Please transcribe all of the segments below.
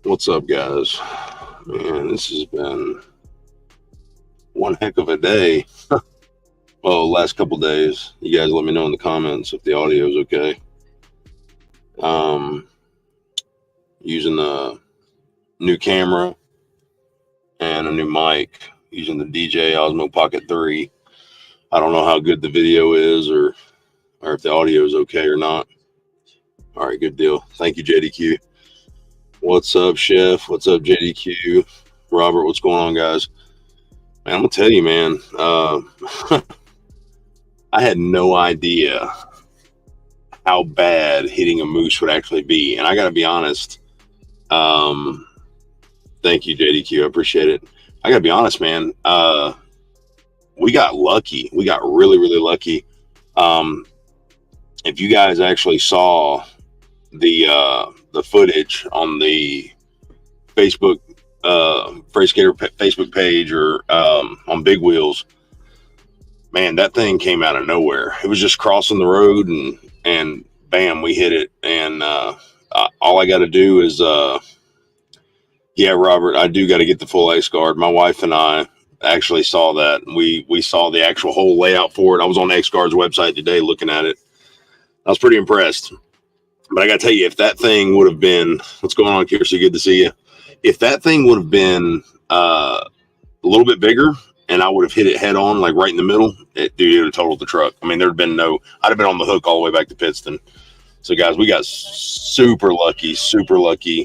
What's up, guys? Man, this has been one heck of a day. Well, last couple days. You guys let me know in the comments if the audio is okay. Using the new camera and a new mic, using the DJ Osmo Pocket 3. I don't know how good the video is or if the audio is okay or not. All right, good deal. Thank you, JDQ. What's up, Chef? What's up, JDQ? Robert, what's going on, guys? Man, I'm gonna tell you, man. I had no idea how bad hitting a moose would actually be, and I gotta be honest. Thank you, JDQ. I appreciate it. I gotta be honest, man. We got lucky. We got really, really lucky. If you guys actually saw the footage on the Facebook Freight Skater Facebook page or on BigWheelZ, man, that thing came out of nowhere. It was just crossing the road and bam, we hit it. And all I got to do is yeah, Robert, I do got to get the full X guard. My wife and I actually saw that. We saw the actual whole layout for it. I was on X Guard's website today looking at it. I was pretty impressed. But I got to tell you, if that thing would have been, what's going on, Kirsty? Good to see you. If that thing would have been a little bit bigger and I would have hit it head on, like right in the middle, dude, it would have totaled the truck. I mean, there'd been I'd have been on the hook all the way back to Pittston. So, guys, we got super lucky,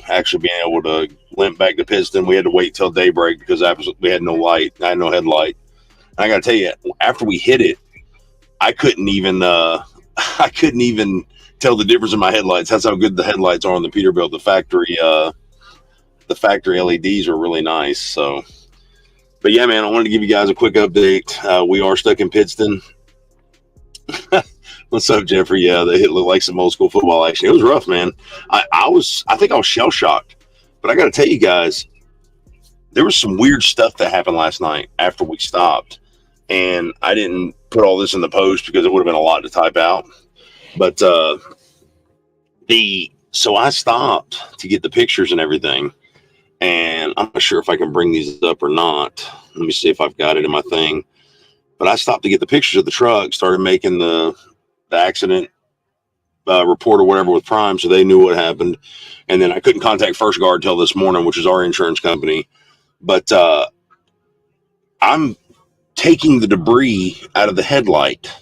actually being able to limp back to Pittston. We had to wait till daybreak because we had no light. I had no headlight. And I got to tell you, after we hit it, I couldn't even tell the difference in my headlights. That's how good the headlights are on the Peterbilt. The factory LEDs are really nice. So, but yeah, man, I wanted to give you guys a quick update. We are stuck in Pittston. What's up, Jeffrey? Yeah, they looked like some old school football action. It was rough, man. I think I was shell shocked, but I got to tell you guys, there was some weird stuff that happened last night after we stopped, and I didn't put all this in the post because it would have been a lot to type out. But so I stopped to get the pictures and everything, and I'm not sure if I can bring these up or not. Let me see if I've got it in my thing. But I stopped to get the pictures of the truck, started making the accident report or whatever with Prime, so they knew what happened. And then I couldn't contact First Guard till this morning, which is our insurance company. But I'm taking the debris out of the headlight,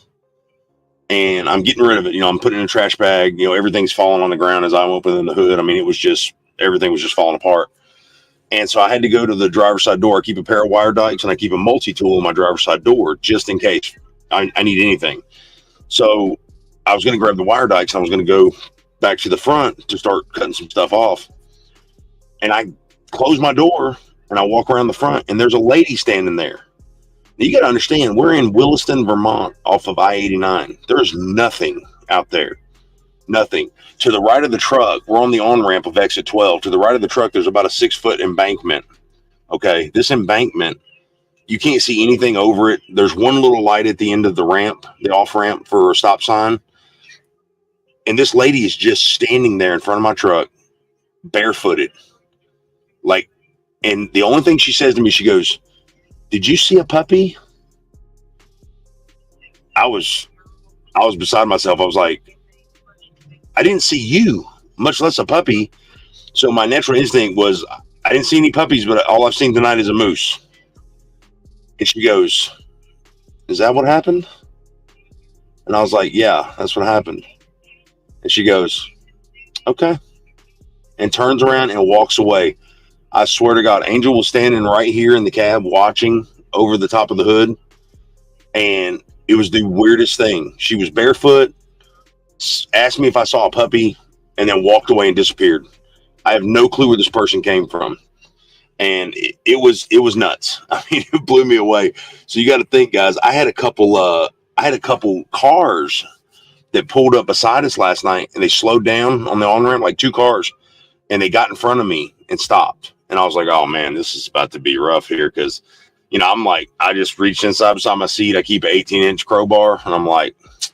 and I'm getting rid of it. I'm putting it in a trash bag. Everything's falling on the ground as I'm opening the hood. I mean, everything was just falling apart. And so I had to go to the driver's side door. I keep a pair of wire dikes, and I keep a multi-tool in my driver's side door just in case I need anything. So I was going to grab the wire dikes, and I was going to go back to the front to start cutting some stuff off. And I close my door, and I walk around the front, and there's a lady standing there. Now, you got to understand, we're in Williston, Vermont, off of I-89. There's nothing out there. Nothing. To the right of the truck, we're on the on-ramp of exit 12. To the right of the truck, there's about a 6-foot embankment. Okay, this embankment, you can't see anything over it. There's one little light at the end of the ramp, the off-ramp for a stop sign. And this lady is just standing there in front of my truck, barefooted. And the only thing she says to me, she goes, "Did you see a puppy?" I was beside myself. I was like, I didn't see you, much less a puppy. So my natural instinct was, I didn't see any puppies, but all I've seen tonight is a moose. And she goes, "Is that what happened?" And I was like, "Yeah, that's what happened." And she goes, "Okay," and turns around and walks away. I swear to God, Angel was standing right here in the cab watching over the top of the hood. And it was the weirdest thing. She was barefoot, asked me if I saw a puppy, and then walked away and disappeared. I have no clue where this person came from. And it was nuts. I mean, it blew me away. So you got to think, guys, I had a couple cars that pulled up beside us last night, and they slowed down on the on-ramp, like 2 cars, and they got in front of me and stopped. And I was like, oh man, this is about to be rough here. Cause I'm like, I just reached inside beside my seat. I keep an 18-inch crowbar, and I'm like, it's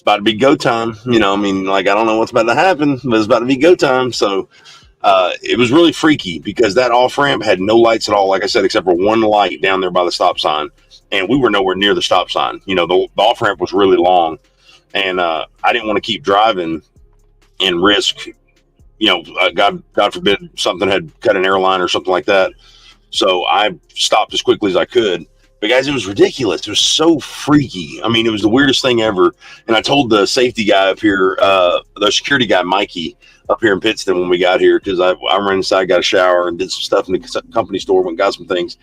about to be go time. I don't know what's about to happen, but it's about to be go time. So It was really freaky because that off ramp had no lights at all, like I said, except for one light down there by the stop sign, and we were nowhere near the stop sign. You know, the off ramp was really long, and I didn't want to keep driving and risk, you know, God forbid something had cut an airline or something like that. So I stopped as quickly as I could. But guys, it was ridiculous. It was so freaky. I mean, it was the weirdest thing ever. And I told the safety guy up here, the security guy, Mikey, up here in Pittston when we got here, because I ran inside, got a shower, and did some stuff in the company store, went and got some things.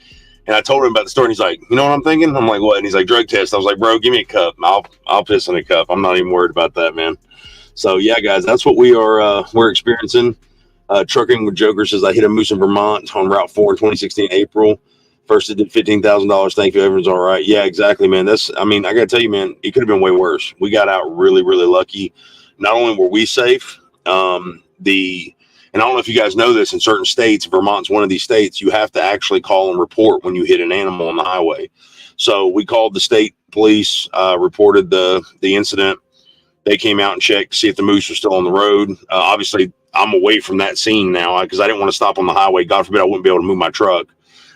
And I told him about the story, and he's like, you know what I'm thinking? I'm like, what? And he's like, drug test. I was like, bro, give me a cup. I'll piss in a cup. I'm not even worried about that, man. So, yeah, guys, that's what we're experiencing. Trucking with Joker says, I hit a moose in Vermont on Route 4 in 2016, April. First, it did $15,000. Thank you. Everyone's all right. Yeah, exactly, man. I mean, I got to tell you, man, it could have been way worse. We got out really, really lucky. Not only were we safe, and I don't know if you guys know this, in certain states, Vermont's one of these states, you have to actually call and report when you hit an animal on the highway. So we called the state police, reported the incident. They came out and checked to see if the moose was still on the road. Obviously, I'm away from that scene now because I didn't want to stop on the highway. God forbid I wouldn't be able to move my truck.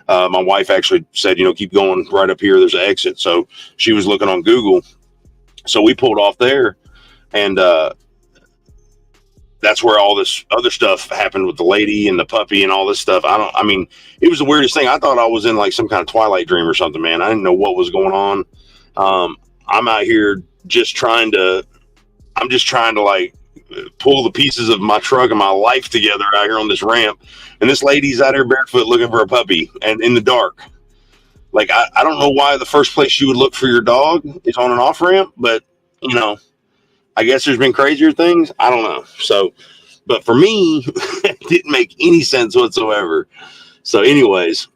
My wife actually said, you know, keep going right up here. There's an exit. So she was looking on Google. So we pulled off there, and that's where all this other stuff happened with the lady and the puppy and all this stuff. I mean, it was the weirdest thing. I thought I was in like some kind of Twilight dream or something, man. I didn't know what was going on. I'm out here just trying to like pull the pieces of my truck and my life together out here on this ramp. And this lady's out here barefoot looking for a puppy and in the dark. Like, I don't know why the first place you would look for your dog is on an off ramp, but you know, I guess there's been crazier things. I don't know. So, but for me, it didn't make any sense whatsoever. So anyways,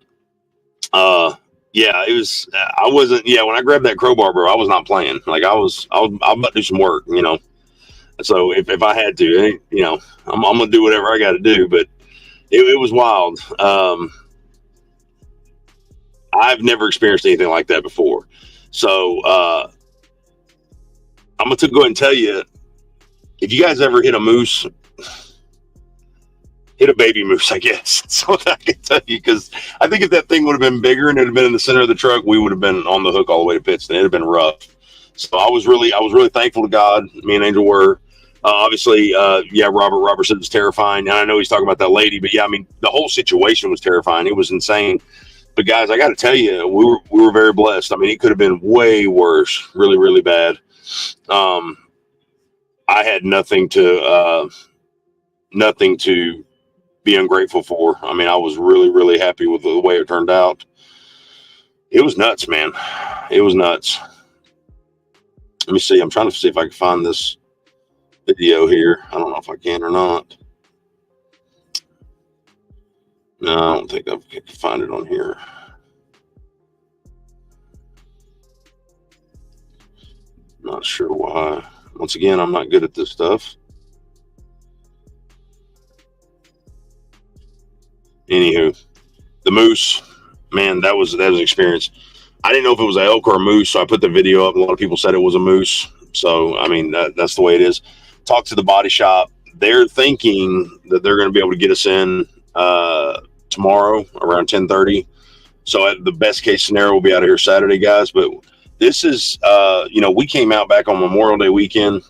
yeah, it was, when I grabbed that crowbar, bro, I was not playing. Like I was about to do some work, you know? So if I had to, you know, I'm going to do whatever I got to do, but it was wild. I've never experienced anything like that before. So, I'm going to go ahead and tell you, if you guys ever hit a moose, hit a baby moose, I guess. That's what I can tell you. Cause I think if that thing would have been bigger and it had been in the center of the truck, we would have been on the hook all the way to Pittston. It'd have been rough. So I was really thankful to God. Me and Angel were. Obviously, Robert said it was terrifying. And I know he's talking about that lady, but yeah, I mean, the whole situation was terrifying. It was insane. But guys, I got to tell you, we were very blessed. I mean, it could have been way worse, really, really bad. I had nothing to be ungrateful for. I mean, I was really, really happy with the way it turned out. It was nuts, man. It was nuts. Let me see. I'm trying to see if I can find this video here. I don't know if I can or not. No, I don't think I can find it on here. Not sure why. Once again, I'm not good at this stuff. Anywho, the moose, man, that was an experience. I didn't know if it was an elk or a moose, so I put the video up. A lot of people said it was a moose. So, I mean, that's the way it is. Talked to the body shop. They're thinking that they're going to be able to get us in tomorrow around 10:30. So at the best case scenario, we'll be out of here Saturday, guys. But this is, we came out back on Memorial Day weekend.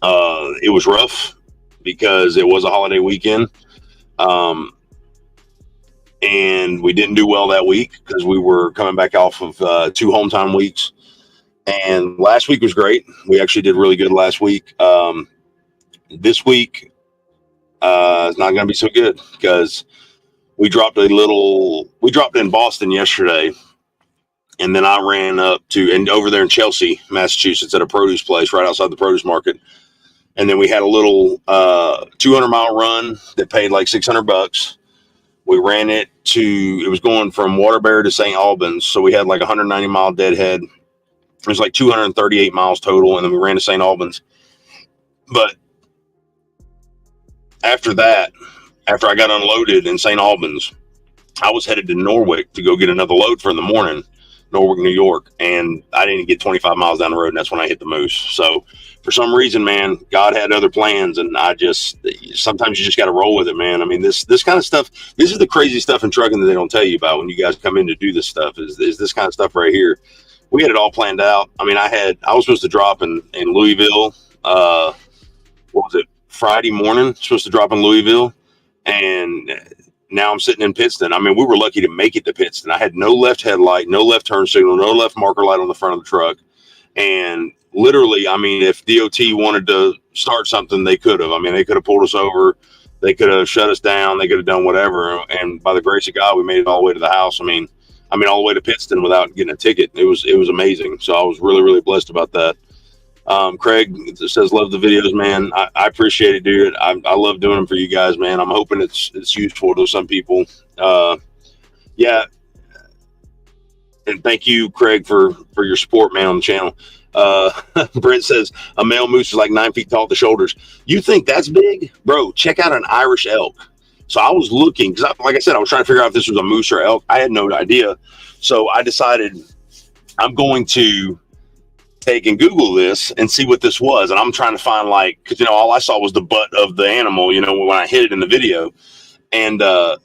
It was rough because it was a holiday weekend. And we didn't do well that week because we were coming back off of 2 home weeks. And last week was great. We actually did really good last week. This week is not going to be so good because we dropped in Boston yesterday. And then I ran up and over there in Chelsea, Massachusetts, at a produce place right outside the produce market. And then we had a little 200-mile run that paid like $600. We ran it it was going from Waterbury to St. Albans. So we had like 190-mile deadhead. It was like 238 miles total. And then we ran to St. Albans. But after that, after I got unloaded in St. Albans, I was headed to Norwich to go get another load for in the morning, Norwich, New York. And I didn't get 25 miles down the road. And that's when I hit the moose. So for some reason, man, God had other plans. And sometimes you just got to roll with it, man. I mean, this kind of stuff, this is the crazy stuff in trucking that they don't tell you about when you guys come in to do this stuff, is this kind of stuff right here. We had it all planned out. I mean, I was supposed to drop in Louisville. What was it? Friday morning, supposed to drop in Louisville. And now I'm sitting in Pittston. I mean, we were lucky to make it to Pittston. I had no left headlight, no left turn signal, no left marker light on the front of the truck. And literally, I mean, if DOT wanted to start something, they could have. I mean, they could have pulled us over. They could have shut us down. They could have done whatever. And by the grace of God, we made it all the way to the house. I mean, all the way to Pittston without getting a ticket. It was amazing. So I was really, really blessed about that. Craig says, love the videos, man. I appreciate it, dude. I love doing them for you guys, man. I'm hoping it's useful to some people. Yeah. And thank you, Craig, for your support, man, on the channel. Brent says a male moose is like 9 feet tall at the shoulders. You think that's big? Bro, check out an Irish elk. So I was looking, because like I said, I was trying to figure out if this was a moose or elk. I had no idea. So I decided I'm going to take and Google this and see what this was. And I'm trying to find, like, because, all I saw was the butt of the animal, when I hit it in the video. And I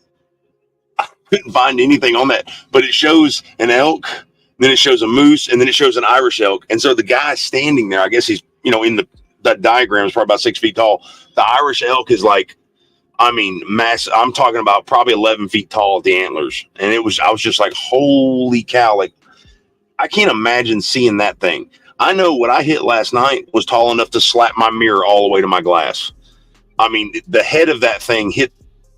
couldn't find anything on that. But it shows an elk, then it shows a moose, and then it shows an Irish elk. And so the guy standing there, I guess he's, in that diagram is probably about 6 feet tall. The Irish elk is like, massive. I'm talking about probably 11 feet tall at the antlers. And I was just like, holy cow. Like, I can't imagine seeing that thing. I know what I hit last night was tall enough to slap my mirror all the way to my glass. I mean, the head of that thing hit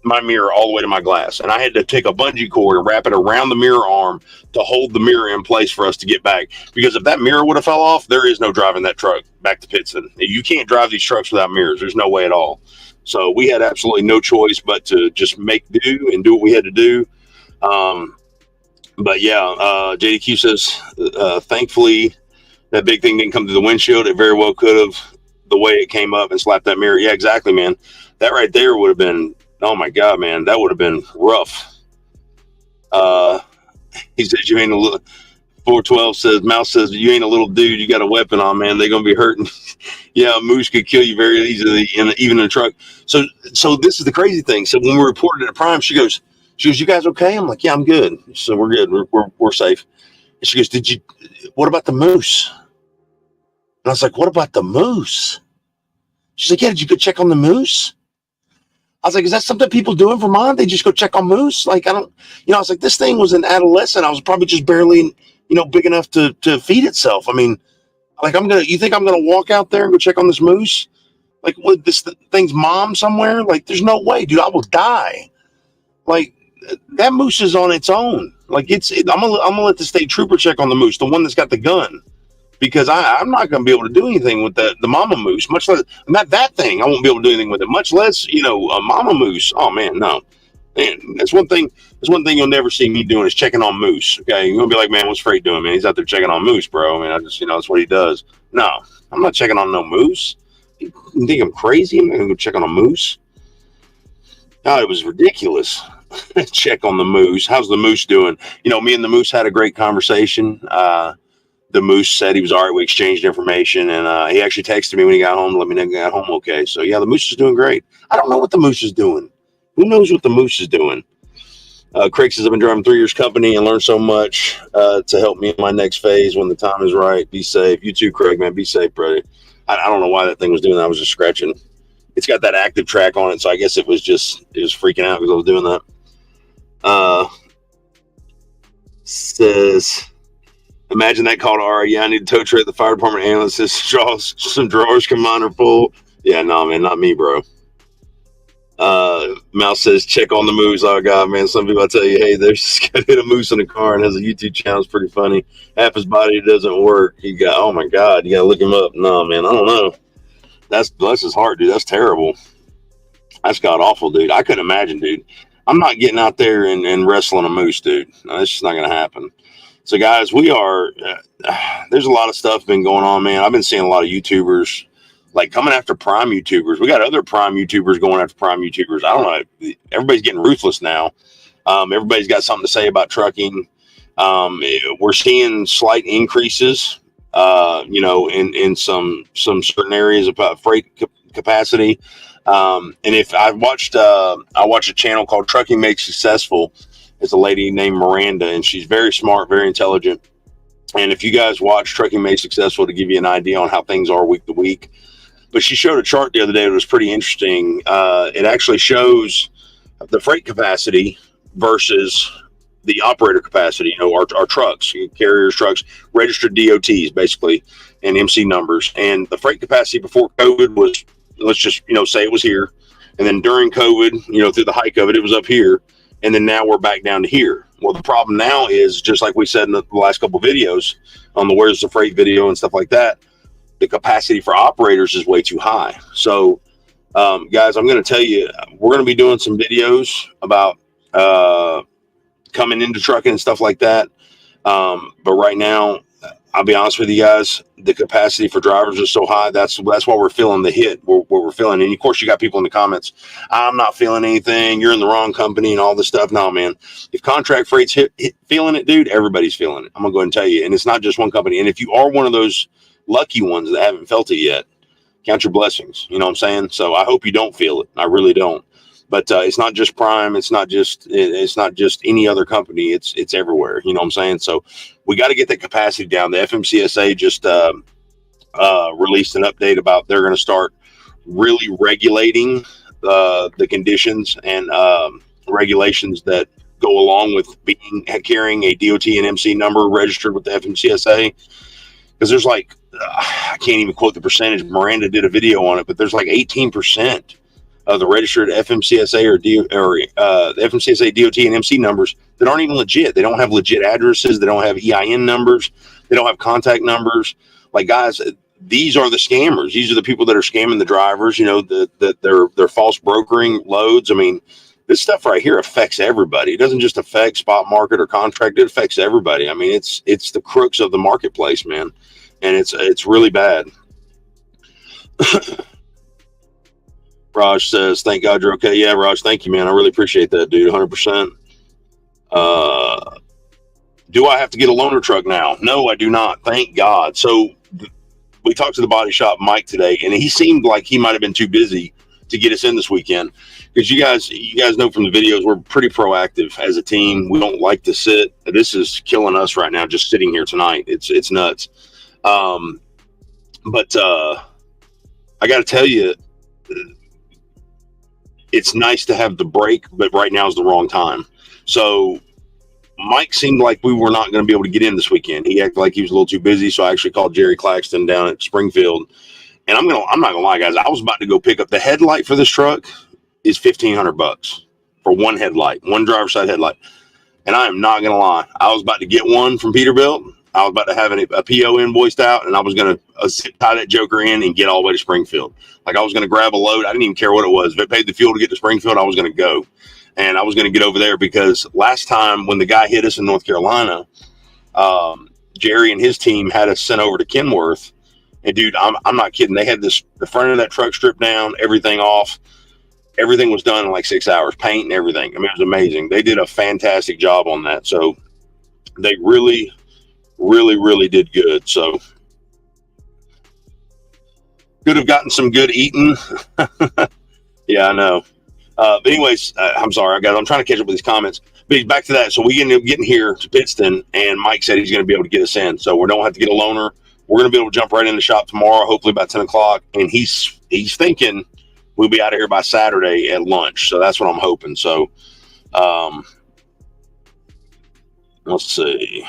my mirror all the way to my glass. And I had to take a bungee cord and wrap it around the mirror arm to hold the mirror in place for us to get back. Because if that mirror would have fell off, there is no driving that truck back to Pittston. You can't drive these trucks without mirrors. There's no way at all. So we had absolutely no choice but to just make do and do what we had to do. But yeah, JDQ says, thankfully, that big thing didn't come through the windshield. It very well could have, the way it came up and slapped that mirror. Yeah, exactly, man. That right there would have been, oh my God, man, that would have been rough. He says, you ain't a little, 412 says, Mouse says, you ain't a little dude. You got a weapon on, man. They're going to be hurting. Yeah, a moose could kill you very easily, even in a truck. So this is the crazy thing. So when we reported it at Prime, she goes, you guys okay? I'm like, yeah, I'm good. So we're good. We're safe. And she goes, what about the moose? And I was like, what about the moose? She's like, yeah, did you go check on the moose? I was like, is that something people do in Vermont? They just go check on moose? Like, I was like, this thing was an adolescent. I was probably just barely, big enough to feed itself. I mean, like, you think I'm going to walk out there and go check on this moose? Like, what, this thing's mom somewhere? Like, there's no way, dude, I will die. Like, that moose is on its own. Like, I'm gonna let the state trooper check on the moose, the one that's got the gun. Because I'm not going to be able to do anything with the mama moose, much less, not that thing. I won't be able to do anything with it, much less, a mama moose. Oh man, no. Man, that's one thing you'll never see me doing is checking on moose. Okay. You're going to be like, man, what's Freight doing, man? He's out there checking on moose, bro. I mean, I just, that's what he does. No, I'm not checking on no moose. You think I'm crazy? I'm not going to go check on a moose. No, it was ridiculous. Check on the moose. How's the moose doing? Me and the moose had a great conversation. The moose said he was all right. We exchanged information, and he actually texted me when he got home to let me know he got home okay. So yeah, the moose is doing great. I don't know what the moose is doing. Who knows what the moose is doing? Craig says, I've been driving 3 years company and learned so much to help me in my next phase when the time is right. Be safe. You too, Craig, man. Be safe, brother. I don't know why that thing was doing that. I was just scratching. It's got that active track on it, so I guess it was freaking out because I was doing that. Says, imagine that call to Ari. Yeah, I need a tow tray at the fire department ambulance. Some drawers come on or pull. Yeah, no, man, not me, bro. Mouse says, check on the moose. Oh, God, man. Some people, I tell you, hey, there's this guy hit a moose in a car and has a YouTube channel. It's pretty funny. Half his body doesn't work. Oh, my God, you got to look him up. No, man, I don't know. That's his heart, dude. That's terrible. That's god awful, dude. I couldn't imagine, dude. I'm not getting out there and wrestling a moose, dude. No, that's just not going to happen. So, guys, there's a lot of stuff been going on, man. I've been seeing a lot of YouTubers, like, coming after Prime YouTubers. We got other Prime YouTubers going after Prime YouTubers. I don't know. Everybody's getting ruthless now. Everybody's got something to say about trucking. We're seeing slight increases, in some certain areas of freight capacity. And if I watched a channel called Trucking Made Successful. It's a lady named Miranda, and she's very smart, very intelligent. And if you guys watch Trucking Made Successful, to give you an idea on how things are week to week, but she showed a chart the other day that was pretty interesting. It actually shows the freight capacity versus the operator capacity. You know, our trucks, carriers, trucks, registered DOTs, basically, and MC numbers. And the freight capacity before COVID was, let's just, say it was here. And then during COVID, through the hike of it, it was up here. And then now we're back down to here. Well, the problem now is, just like we said in the last couple of videos on the Where's the Freight video and stuff like that, the capacity for operators is way too high. So, guys, I'm going to tell you, we're going to be doing some videos about coming into trucking and stuff like that. But right now, I'll be honest with you guys, the capacity for drivers is so high. That's why we're feeling the hit. What we're feeling. And of course, you got people in the comments, I'm not feeling anything. You're in the wrong company and all this stuff. No, man. If contract freight's feeling it, dude, everybody's feeling it. I'm going to go ahead and tell you. And it's not just one company. And if you are one of those lucky ones that haven't felt it yet, count your blessings. You know what I'm saying? So I hope you don't feel it. I really don't. But it's not just Prime. It's not just any other company. It's everywhere. You know what I'm saying? So we got to get that capacity down. The FMCSA just released an update about they're going to start really regulating the conditions and regulations that go along with carrying a DOT and MC number registered with the FMCSA. Because there's I can't even quote the percentage. Miranda did a video on it, but there's 18% of the registered FMCSA or the FMCSA DOT and MC numbers that aren't even legit. They don't have legit addresses. They don't have EIN numbers. They don't have contact numbers. Guys, these are the scammers. These are the people that are scamming the drivers. That they're false brokering loads. I mean, this stuff right here affects everybody. It doesn't just affect spot market or contract. It affects everybody. I mean, it's the crooks of the marketplace, man, and it's really bad. Raj says, thank God you're okay. Yeah, Raj, thank you, man. I really appreciate that, dude. 100%. Do I have to get a loaner truck now? No, I do not. Thank God. So we talked to the body shop, Mike, today, and he seemed like he might have been too busy to get us in this weekend. Because you guys know from the videos, we're pretty proactive as a team. We don't like to sit. This is killing us right now, just sitting here tonight. It's nuts. But I got to tell you, it's nice to have the break, but right now is the wrong time. So Mike seemed like we were not going to be able to get in this weekend. He acted like he was a little too busy. So I actually called Jerry Claxton down at Springfield. And I'm not going to lie, guys. I was about to go pick up the headlight for this truck is $1,500 for one headlight, one driver's side headlight. And I am not going to lie. I was about to get one from Peterbilt. I was about to have a PO invoiced out, and I was going to tie that joker in and get all the way to Springfield. I was going to grab a load. I didn't even care what it was. If it paid the fuel to get to Springfield, I was going to go. And I was going to get over there because last time when the guy hit us in North Carolina, Jerry and his team had us sent over to Kenworth. And, dude, I'm not kidding. They had the front of that truck stripped down, everything off. Everything was done in 6 hours, paint and everything. I mean, it was amazing. They did a fantastic job on that. So they really did good. So could have gotten some good eating. Yeah, I know. But anyways, I'm sorry, guys. I'm trying to catch up with these comments. But back to that. So we ended up getting here to Pittston, and Mike said he's going to be able to get us in. So we don't have to get a loaner. We're going to be able to jump right in the shop tomorrow, hopefully about 10 o'clock. And he's thinking we'll be out of here by Saturday at lunch. So that's what I'm hoping. So let's see.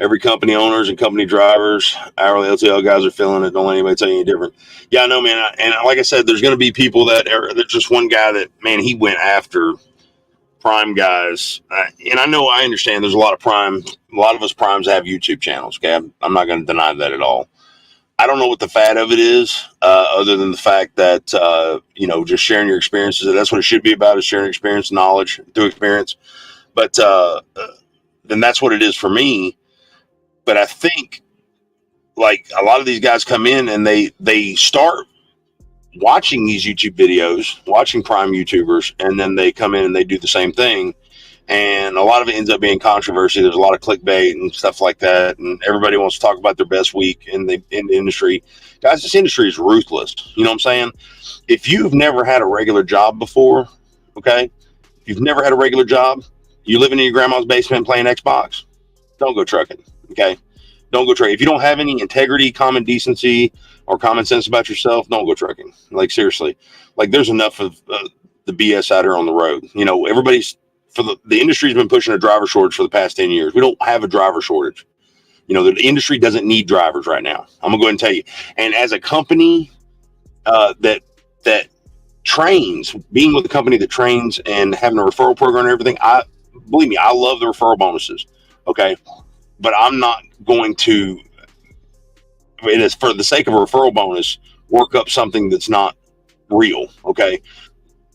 Every company owners and company drivers, hourly LTL guys are feeling it. Don't let anybody tell you any different. Yeah, I know, man. And like I said, there's going to be people there's just one guy that, man, he went after Prime guys. And I understand there's a lot of us Primes have YouTube channels. Okay. I'm not going to deny that at all. I don't know what the fad of it is, other than the fact that, just sharing your experiences. That's what it should be about, is sharing experience, knowledge through experience. But then that's what it is for me. But I think a lot of these guys come in and they start watching these YouTube videos, watching Prime YouTubers, and then they come in and they do the same thing. and a lot of it ends up being controversy. There's a lot of clickbait and stuff like that, and everybody wants to talk about their best week in the industry. Guys, this industry is ruthless. You know what I'm saying? If you've never had a regular job before, okay, if you've never had a regular job, you living in your grandma's basement playing Xbox, don't go trucking, okay? Don't go trucking. If you don't have any integrity, common decency, or common sense about yourself, don't go trucking. Like, seriously. Like, there's enough of the BS out here on the road. You know, everybody's, for the industry's been pushing a driver shortage for the past 10 years. We don't have a driver shortage. You know, the industry doesn't need drivers right now. I'm going to go ahead and tell you. And as a company that trains, being with a company that trains and having a referral program and everything, believe me, I love the referral bonuses. Okay. But I'm not going to, it is for the sake of a referral bonus, work up something that's not real. Okay.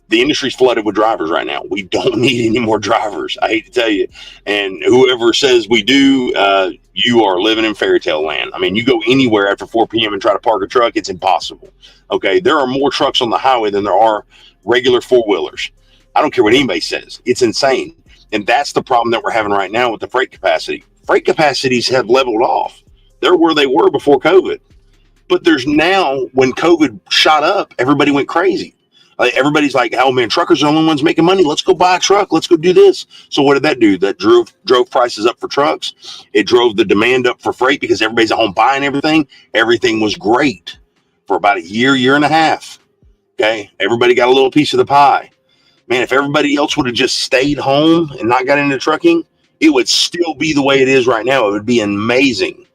The industry's flooded with drivers right now. We don't need any more drivers. I hate to tell you. And whoever says we do, you are living in fairy tale land. I mean, you go anywhere after 4 p.m. and try to park a truck, it's impossible. Okay. There are more trucks on the highway than there are regular four-wheelers. I don't care what anybody says. It's insane. And that's the problem that we're having right now with the freight capacity. Freight capacities have leveled off. They're where they were before COVID. But there's now, when COVID shot up, everybody went crazy. Everybody's like, oh man, truckers are the only ones making money. Let's go buy a truck. Let's go do this. So what did that do? That drove prices up for trucks. It drove the demand up for freight because everybody's at home buying everything. Everything was great for about a year and a half. Okay. Everybody got a little piece of the pie. Man, if everybody else would have just stayed home and not got into trucking, it would still be the way it is right now. It would be amazing.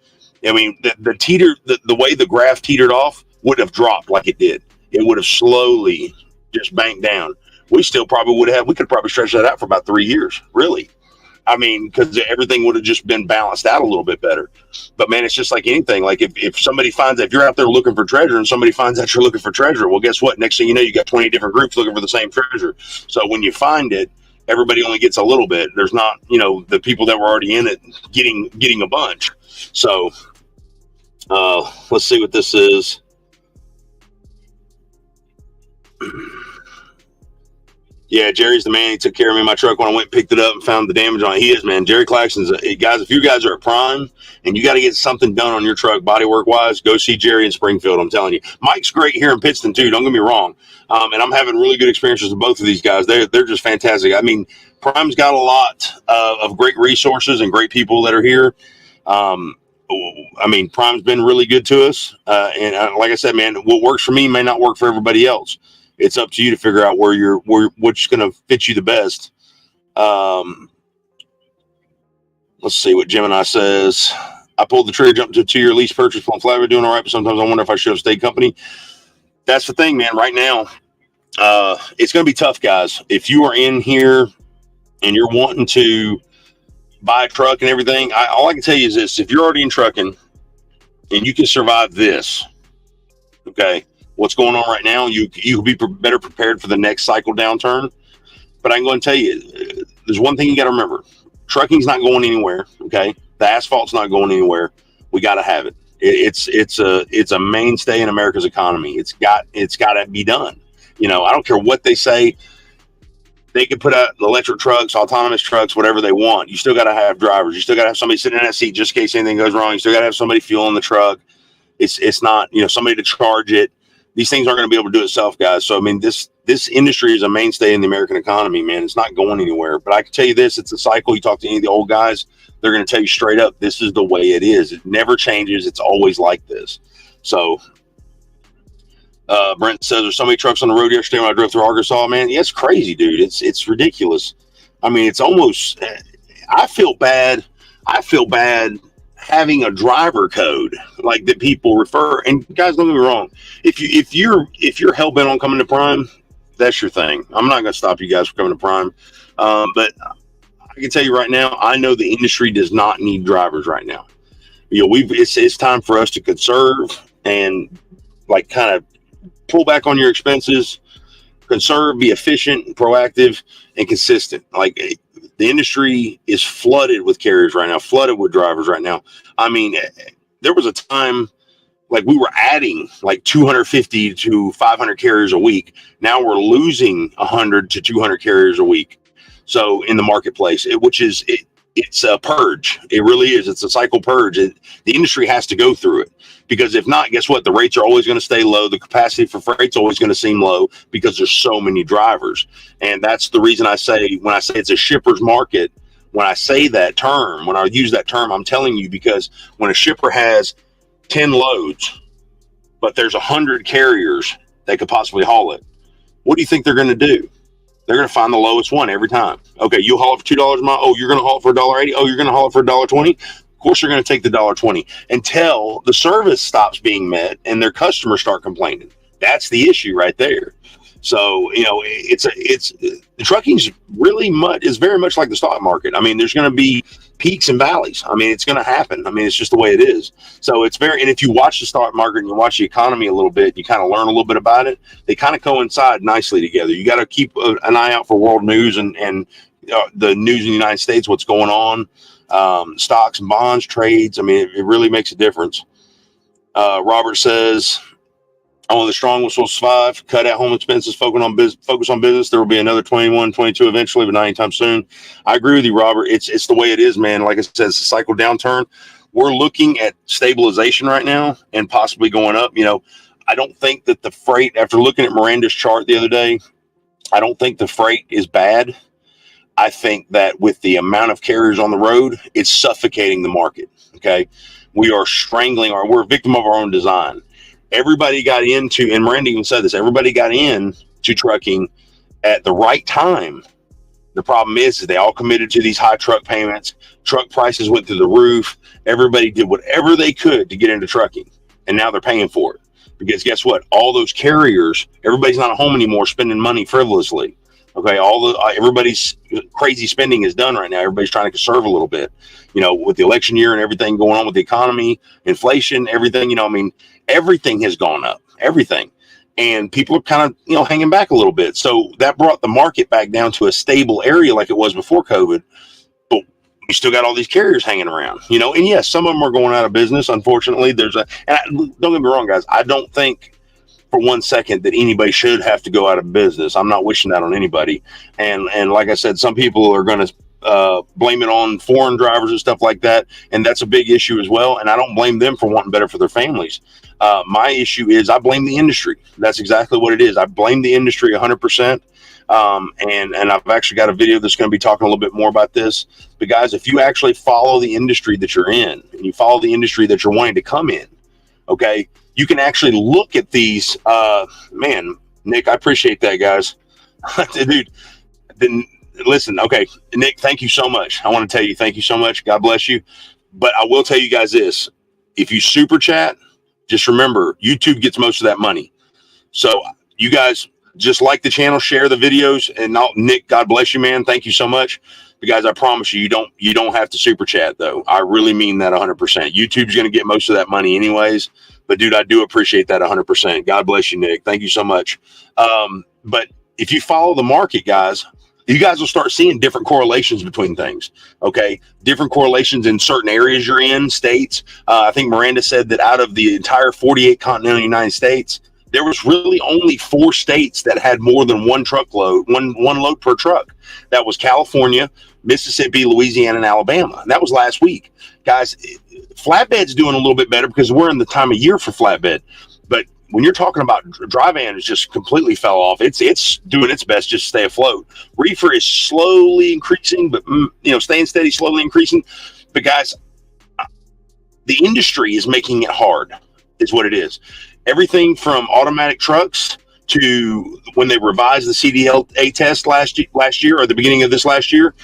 I mean, the way the graph teetered off would have dropped like it did. It would have slowly just banked down. We still probably we could probably stretch that out for about 3 years, really. I mean, because everything would have just been balanced out a little bit better. But man, it's just like anything. Like if somebody finds, if you're out there looking for treasure and somebody finds out you're looking for treasure, well, guess what? Next thing you know, you got 20 different groups looking for the same treasure. So when you find it, everybody only gets a little bit. There's not, the people that were already in it getting a bunch. So let's see what this is. Yeah, Jerry's the man. He took care of me in my truck when I went and picked it up and found the damage on it. He is, man. Jerry Claxton's guys. If you guys are at Prime and you got to get something done on your truck, bodywork wise, go see Jerry in Springfield. I'm telling you, Mike's great here in Pittston too. Don't get me wrong. And I'm having really good experiences with both of these guys. They're just fantastic. I mean, Prime's got a lot of great resources and great people that are here. I mean, Prime's been really good to us. And like I said, man, what works for me may not work for everybody else. It's up to you to figure out what's going to fit you the best. Let's see what Gemini says. I pulled the trigger, jumped to a 2-year lease purchase on Flatbed, doing all right, but sometimes I wonder if I should have stayed company. That's the thing, man. Right now, it's going to be tough, guys. If you are in here and you're wanting to buy a truck and everything, all I can tell you is this: if you're already in trucking and you can survive this, okay, what's going on right now, you'll be better prepared for the next cycle downturn. But I'm going to tell you, there's one thing you got to remember: trucking's not going anywhere. Okay, the asphalt's not going anywhere. We got to have it. It's a mainstay in America's economy. It's got to be done. I don't care what they say. They can put out electric trucks, autonomous trucks, whatever they want. You still got to have drivers. You still got to have somebody sitting in that seat just in case anything goes wrong. You still got to have somebody fueling the truck. It's not, somebody to charge it. These things aren't going to be able to do itself, guys. So, I mean, this industry is a mainstay in the American economy, man. It's not going anywhere. But I can tell you this: it's a cycle. You talk to any of the old guys, they're going to tell you straight up, this is the way it is. It never changes. It's always like this. So, Brent says, there's so many trucks on the road yesterday when I drove through Arkansas, man. Yeah, it's crazy, dude. It's ridiculous. I mean, it's almost, I feel bad having a driver code like that people refer. And guys, don't get me wrong. If you're hell bent on coming to Prime, that's your thing. I'm not going to stop you guys from coming to Prime. But I can tell you right now, I know the industry does not need drivers right now. It's time for us to conserve and like kind of pull back on your expenses, conserve, be efficient, proactive, and consistent. Like, the industry is flooded with carriers right now, flooded with drivers right now. I mean, there was a time like we were adding like 250 to 500 carriers a week. Now we're losing 100 to 200 carriers a week. So in the marketplace, it's a purge. It really is. It's a cycle purge. The industry has to go through it, because if not, guess what? The rates are always going to stay low. The capacity for freight's always going to seem low because there's so many drivers. And that's the reason I say, when I say it's a shipper's market, when I say that term, when I use that term, I'm telling you, because when a shipper has 10 loads, but there's 100 carriers that could possibly haul it, what do you think they're going to do? They're going to find the lowest one every time. Okay, you haul it for $2 a mile. Oh, you're going to haul it for $1.80. Oh, you're going to haul it for $1.20. Of course, they're going to take the $1.20 until the service stops being met and their customers start complaining. That's the issue right there. So, you know, the trucking's very much like the stock market. I mean, there's going to be peaks and valleys. I mean, it's going to happen. I mean, it's just the way it is. So and if you watch the stock market and you watch the economy a little bit, you kind of learn a little bit about it. They kind of coincide nicely together. You got to keep an eye out for world news and the news in the United States, what's going on, stocks and bonds, trades. I mean, it really makes a difference. Robert says, only the strong will survive. Cut out home expenses. Focus on business. There will be another 21, 22 eventually, but not anytime soon. I agree with you, Robert. It's the way it is, man. Like I said, it's a cycle downturn. We're looking at stabilization right now and possibly going up. You know, I don't think that the freight, after looking at Miranda's chart the other day, I don't think the freight is bad. I think that with the amount of carriers on the road, it's suffocating the market. Okay. We are we're a victim of our own design. Everybody got into, and Miranda even said this, everybody got into trucking at the right time. The problem is they all committed to these high truck payments. Truck prices went through the roof. Everybody did whatever they could to get into trucking, and now they're paying for it. Because guess what? All those carriers, everybody's not at home anymore spending money frivolously. Okay, everybody's crazy spending is done right now. Everybody's trying to conserve a little bit. You know, with the election year and everything going on with the economy, inflation, everything, you know, I mean, everything has gone up, everything. And people are kind of, you know, hanging back a little bit. So that brought the market back down to a stable area like it was before COVID. But you still got all these carriers hanging around, you know, and yes, some of them are going out of business. Unfortunately, don't get me wrong, guys. I don't think for one second that anybody should have to go out of business. I'm not wishing that on anybody. And like I said, some people are going to blame it on foreign drivers and stuff like that, and that's a big issue as well. And I don't blame them for wanting better for their families. My issue is I blame the industry. That's exactly what it is. I blame the industry 100%. And I've actually got a video that's going to be talking a little bit more about this. But guys, if you actually follow the industry that you're in, and you follow the industry that you're wanting to come in, okay, you can actually look at these. Man, Nick, I appreciate that, guys. Dude, listen, okay, Nick, thank you so much. I want to tell you, thank you so much. God bless you. But I will tell you guys this. If you super chat, just remember, YouTube gets most of that money. So you guys just like the channel, share the videos, and Nick, God bless you, man. Thank you so much. But guys, I promise you, you don't have to super chat, though. I really mean that 100%. YouTube's going to get most of that money anyways. But dude, I do appreciate that 100%. God bless you, Nick. Thank you so much. But if you follow the market, guys, you guys will start seeing different correlations between things. Okay. Different correlations in certain areas you're in, states. I think Miranda said that out of the entire 48 continental United States, there was really only 4 states that had more than one truckload, one load per truck. That was California, Mississippi, Louisiana, and Alabama. And that was last week. Guys, flatbed's doing a little bit better because we're in the time of year for flatbed. But when you're talking about dry van, it's just completely fell off. It's doing its best just to stay afloat. Reefer is slowly increasing, but staying steady, slowly increasing. But guys, the industry is making it hard, is what it is. Everything from automatic trucks to when they revised the CDLA test last year or the beginning of this last year,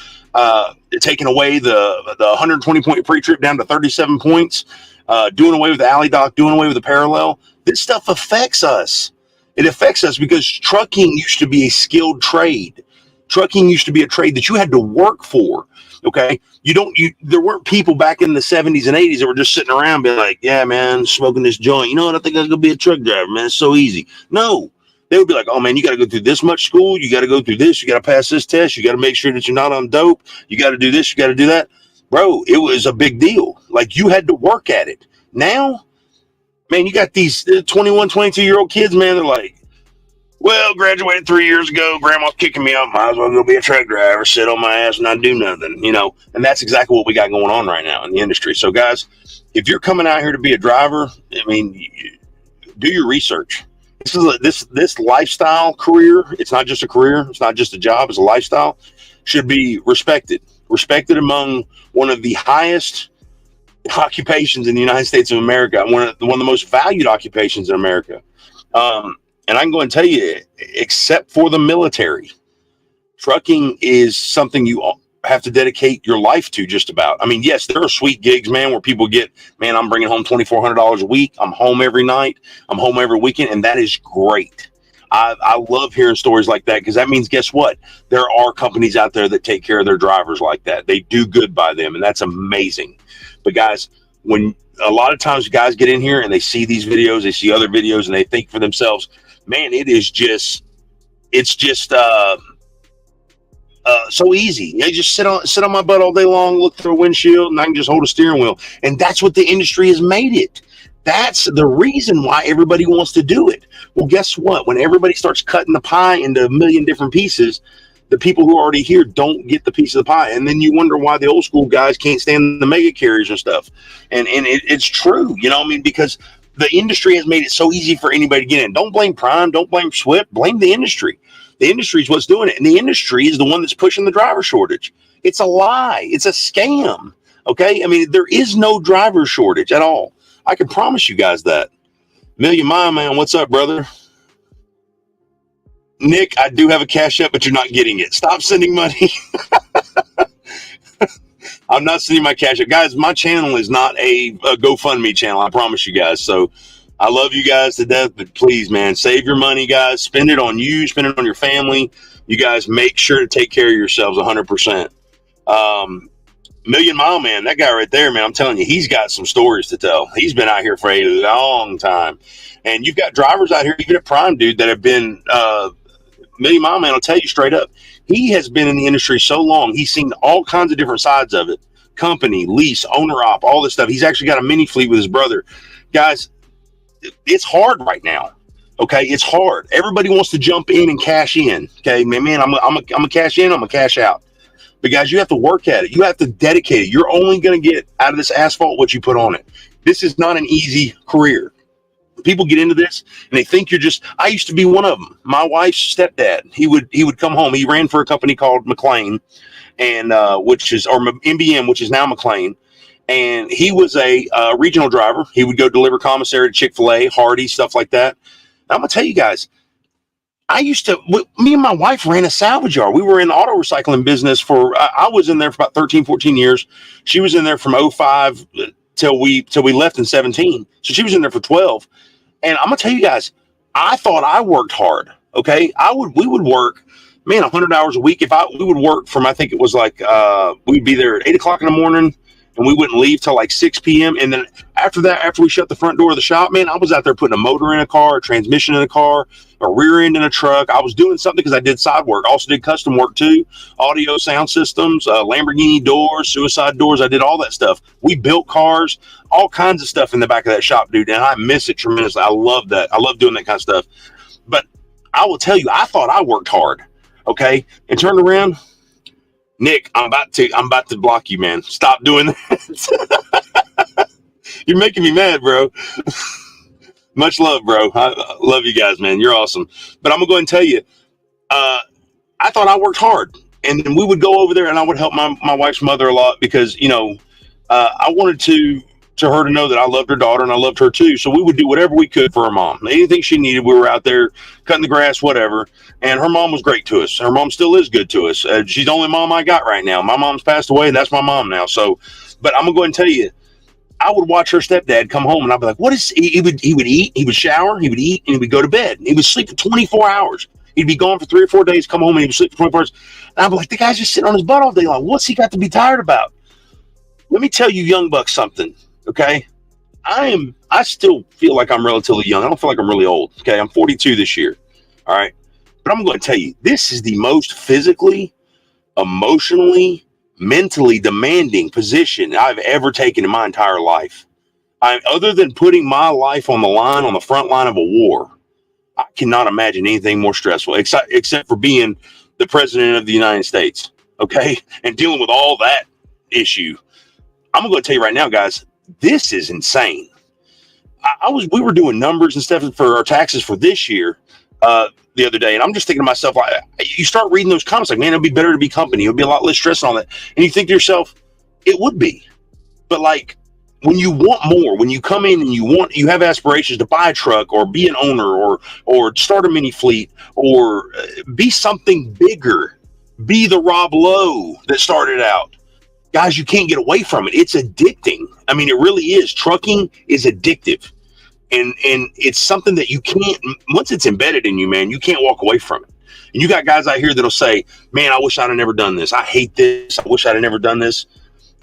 taking away the 120 point pre-trip down to 37 points, doing away with the alley dock, doing away with the parallel. This stuff affects us. It affects us because trucking used to be a skilled trade. Trucking used to be a trade that you had to work for. Okay. There weren't people back in the 70s and 80s that were just sitting around being like, yeah, man, smoking this joint. You know what? I think I'm going to be a truck driver, man. It's so easy. No, they would be like, oh man, you got to go through this much school. You got to go through this. You got to pass this test. You got to make sure that you're not on dope. You got to do this. You got to do that. Bro, it was a big deal. Like you had to work at it. Now, man, you got these 21, 22-year-old kids, man. They're like, Well, graduated 3 years ago. Grandma's kicking me out. Might as well go be a truck driver, sit on my ass and not do nothing, And that's exactly what we got going on right now in the industry. So, guys, if you're coming out here to be a driver, do your research. This lifestyle career. It's not just a career. It's not just a job. It's a lifestyle. Should be respected. Respected among one of the highest occupations in the United States of America. One of the most valued occupations in America. And I can go and tell you, except for the military, trucking is something you have to dedicate your life to just about. I mean, yes, there are sweet gigs, man, where people get, man, I'm bringing home $2,400 a week. I'm home every night. I'm home every weekend. And that is great. I love hearing stories like that, because that means, guess what? There are companies out there that take care of their drivers like that. They do good by them. And that's amazing. But guys, when a lot of times guys get in here and they see these videos, they see other videos, and they think for themselves, man, it's just so easy. I just sit on my butt all day long, look through a windshield, and I can just hold a steering wheel. And that's what the industry has made it. That's the reason why everybody wants to do it. Well, guess what? When everybody starts cutting the pie into a million different pieces, the people who are already here don't get the piece of the pie. And then you wonder why the old school guys can't stand the mega carriers and stuff. And it's true, because the industry has made it so easy for anybody to get in. Don't blame Prime. Don't blame Swift. Blame the industry. The industry is what's doing it. And the industry is the one that's pushing the driver shortage. It's a lie. It's a scam. Okay? I mean, there is no driver shortage at all. I can promise you guys that. Million Mile Man, what's up, brother? Nick, I do have a Cash App, but you're not getting it. Stop sending money. I'm not sending my Cash App. Guys, my channel is not a GoFundMe channel. I promise you guys. So I love you guys to death, but please, man, save your money, guys. Spend it on you. Spend it on your family. You guys make sure to take care of yourselves 100%. Million Mile Man, that guy right there, man, I'm telling you, he's got some stories to tell. He's been out here for a long time. And you've got drivers out here, even at Prime, dude, that have been Million Mile Man will tell you straight up. He has been in the industry so long. He's seen all kinds of different sides of it. Company, lease, owner op, all this stuff. He's actually got a mini fleet with his brother. Guys, it's hard right now. Okay, it's hard. Everybody wants to jump in and cash in. Okay, man, I'm a cash in, I'm a cash out. But guys, you have to work at it. You have to dedicate it. You're only going to get out of this asphalt what you put on it. This is not an easy career. People get into this and they think I used to be one of them. My wife's stepdad, he would come home. He ran for a company called McLean, and MBM, which is now McLean. And he was a regional driver. He would go deliver commissary to Chick-fil-A, Hardee's, stuff like that. And I'm going to tell you guys, me and my wife ran a salvage yard. We were in the auto recycling business I was in there for about 13, 14 years. She was in there from 05 till we left in 17. So she was in there for 12. And I'm going to tell you guys, I thought I worked hard. Okay. We would work, man, 100 hours a week. We would work from, I think it was like, we'd be there at 8 o'clock in the morning, and we wouldn't leave till like 6 p.m. And then after we shut the front door of the shop, man, I was out there putting a motor in a car, a transmission in a car, a rear end in a truck. I was doing something because I did side work. I also did custom work too, audio, sound systems, Lamborghini doors, suicide doors. I did all that stuff. We built cars, all kinds of stuff in the back of that shop, dude. And I miss it tremendously. I love that. I love doing that kind of stuff. But I will tell you, I thought I worked hard. Okay. And turned around. Nick, I'm about to block you, man. Stop doing that. You're making me mad, bro. Much love, bro. I love you guys, man. You're awesome. But I'm gonna go ahead and tell you, I thought I worked hard, and then we would go over there, and I would help my wife's mother a lot because I wanted her to know that I loved her daughter and I loved her too. So we would do whatever we could for her mom. Anything she needed, we were out there cutting the grass, whatever. And her mom was great to us. Her mom still is good to us. She's the only mom I got right now. My mom's passed away, and that's my mom now. So, but I'm gonna go ahead and tell you, I would watch her stepdad come home, and I'd be like, "What is?" He would eat, he would shower, he would eat, and he would go to bed. He would sleep for 24 hours. He'd be gone for 3 or 4 days, come home, and he would sleep for 24 hours. And I'd be like, "The guy's just sitting on his butt all day long. What's he got to be tired about?" Let me tell you, young buck, something. Okay. I still feel like I'm relatively young. I don't feel like I'm really old. Okay. I'm 42 this year. All right. But I'm going to tell you, this is the most physically, emotionally, mentally demanding position I've ever taken in my entire life. Other than putting my life on the line, on the front line of a war, I cannot imagine anything more stressful, except for being the president of the United States, okay, and dealing with all that issue. I'm gonna go tell you right now, guys, this is insane. We were doing numbers and stuff for our taxes for this year the other day, and I'm just thinking to myself, you start reading those comments like, man, it'd be better to be company. It would be a lot less stress on that, and you think to yourself, it would be, but like, when you want more, when you come in and you have aspirations to buy a truck or be an owner or start a mini fleet or be something bigger, be the Rob Lowe that started out, guys, you can't get away from it. It's addicting. I mean, it really is. Trucking is addictive, and it's something that you can't, once it's embedded in you, man, you can't walk away from it. And you got guys out here that'll say, man, I wish I'd have never done this. I hate this. I wish I'd have never done this.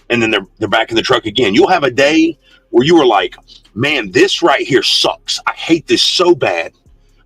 And then they're back in the truck again. You'll have a day where you were like, man, this right here sucks. I hate this so bad.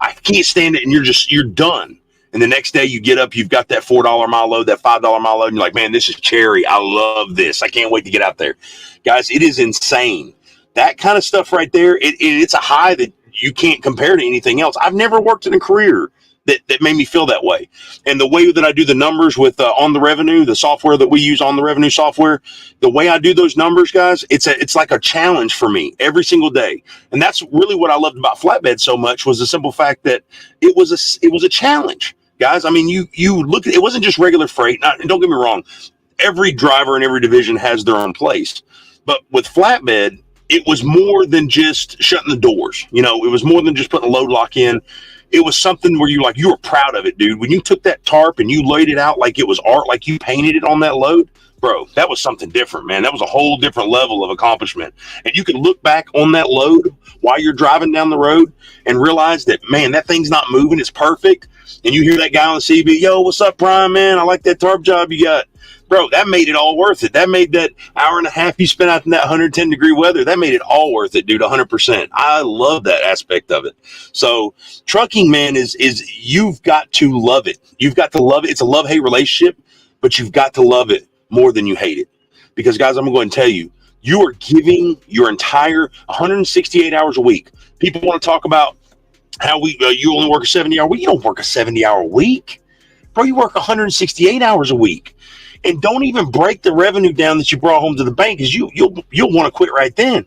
I can't stand it. And you're done. And the next day you get up, you've got that $4 mile load, that $5 mile load. And you're like, man, this is cherry. I love this. I can't wait to get out there. Guys, it is insane. That kind of stuff right there, it's a high that you can't compare to anything else. I've never worked in a career that made me feel that way. And the way that I do the numbers with On the Revenue, the software that we use, On the Revenue software, the way I do those numbers, guys, it's like a challenge for me every single day. And that's really what I loved about flatbed so much, was the simple fact that it was a challenge, guys. I mean, you look at it, wasn't just regular freight. And don't get me wrong, every driver in every division has their own place. But with flatbed, it was more than just shutting the doors. You know, it was more than just putting a load lock in. It was something where you were proud of it, dude. When you took that tarp and you laid it out like it was art, like you painted it on that load, bro, that was something different, man. That was a whole different level of accomplishment. And you can look back on that load while you're driving down the road and realize that, man, that thing's not moving. It's perfect. And you hear that guy on the CB, yo, what's up, Prime, man? I like that tarp job you got. Bro, that made it all worth it. That made that hour and a half you spent out in that 110-degree weather, that made it all worth it, dude, 100%. I love that aspect of it. So trucking, man, is you've got to love it. You've got to love it. It's a love-hate relationship, but you've got to love it more than you hate it. Because, guys, I'm going to go ahead and tell you, you are giving your entire 168 hours a week. People want to talk about how you only work a 70-hour week. You don't work a 70-hour week. Bro, you work 168 hours a week. And don't even break the revenue down that you brought home to the bank, because you'll want to quit right then.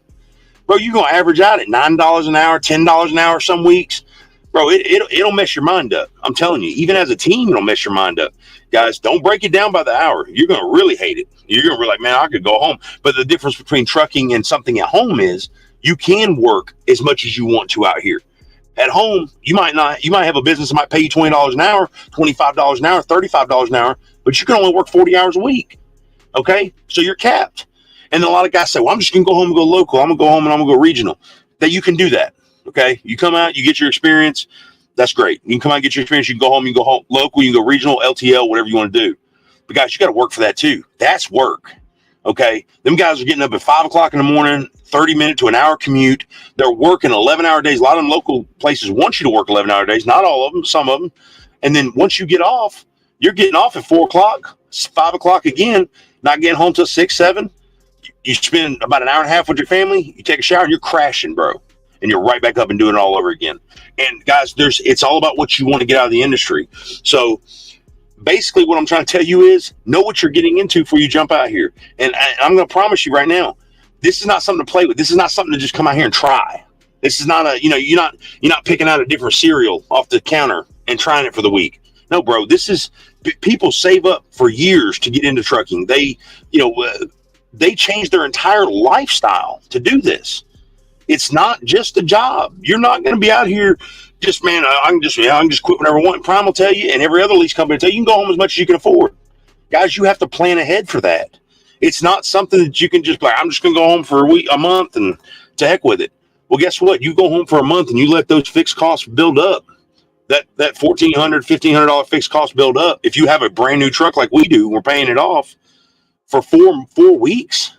Bro, you're going to average out at $9 an hour, $10 an hour some weeks. Bro, it'll mess your mind up. I'm telling you, even as a team, it'll mess your mind up. Guys, don't break it down by the hour. You're going to really hate it. You're going to be like, man, I could go home. But the difference between trucking and something at home is you can work as much as you want to out here. At home, you might have a business that might pay you $20 an hour, $25 an hour, $35 an hour, but you can only work 40 hours a week. Okay? So you're capped. And then a lot of guys say, well, I'm just going to go home and go local. I'm going to go home and I'm going to go regional. That you can do that. Okay? You come out, you get your experience. That's great. You can come out and get your experience. You can go home, you can go home local, you can go regional, LTL, whatever you want to do. But guys, you got to work for that too. That's work. Okay? Them guys are getting up at 5 o'clock in the morning, 30-minute to an hour commute. They're working 11-hour days. A lot of them local places want you to work 11-hour days. Not all of them, some of them. And then once you get off, you're getting off at 4 o'clock, 5 o'clock again, not getting home till 6, 7. You spend about an hour and a half with your family. You take a shower and you're crashing, bro. And you're right back up and doing it all over again. And guys, it's all about what you want to get out of the industry. So basically what I'm trying to tell you is know what you're getting into before you jump out here. And I'm going to promise you right now, this is not something to play with. This is not something to just come out here and try. This is not you're not picking out a different cereal off the counter and trying it for the week. No, bro, this is people save up for years to get into trucking. They change their entire lifestyle to do this. It's not just a job. You're not going to be out here just, man, I can just quit whenever I want. Prime will tell you, and every other lease company will tell you, you can go home as much as you can afford. Guys, you have to plan ahead for that. It's not something that you can just like, I'm just going to go home for a month and to heck with it. Well, guess what? You go home for a month and you let those fixed costs build up. That $1,400, $1,500 fixed cost build up. If you have a brand new truck like we do, we're paying it off for four weeks.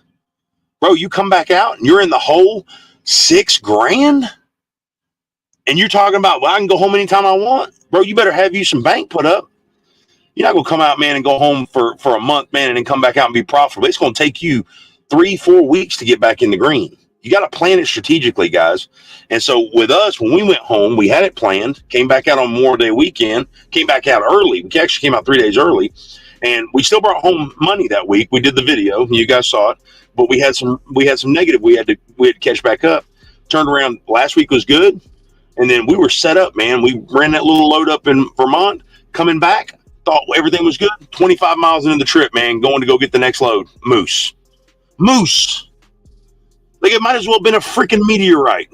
Bro, you come back out and you're in the hole $6,000. And you're talking about, well, I can go home anytime I want. Bro, you better have you some bank put up. You're not going to come out, man, and go home for a month, man, and then come back out and be profitable. It's going to take you 3-4 weeks to get back in the green. You got to plan it strategically, guys. And so with us, when we went home, we had it planned, came back out on Memorial Day weekend, came back out early. We actually came out 3 days early, and we still brought home money that week. We did the video, you guys saw it, but we had some negative we had to catch back up. Turned around, last week was good, and then we were set up, man. We ran that little load up in Vermont, coming back, thought everything was good. 25 miles into the trip, man, going to go get the next load. Moose. Like, it might as well have been a freaking meteorite.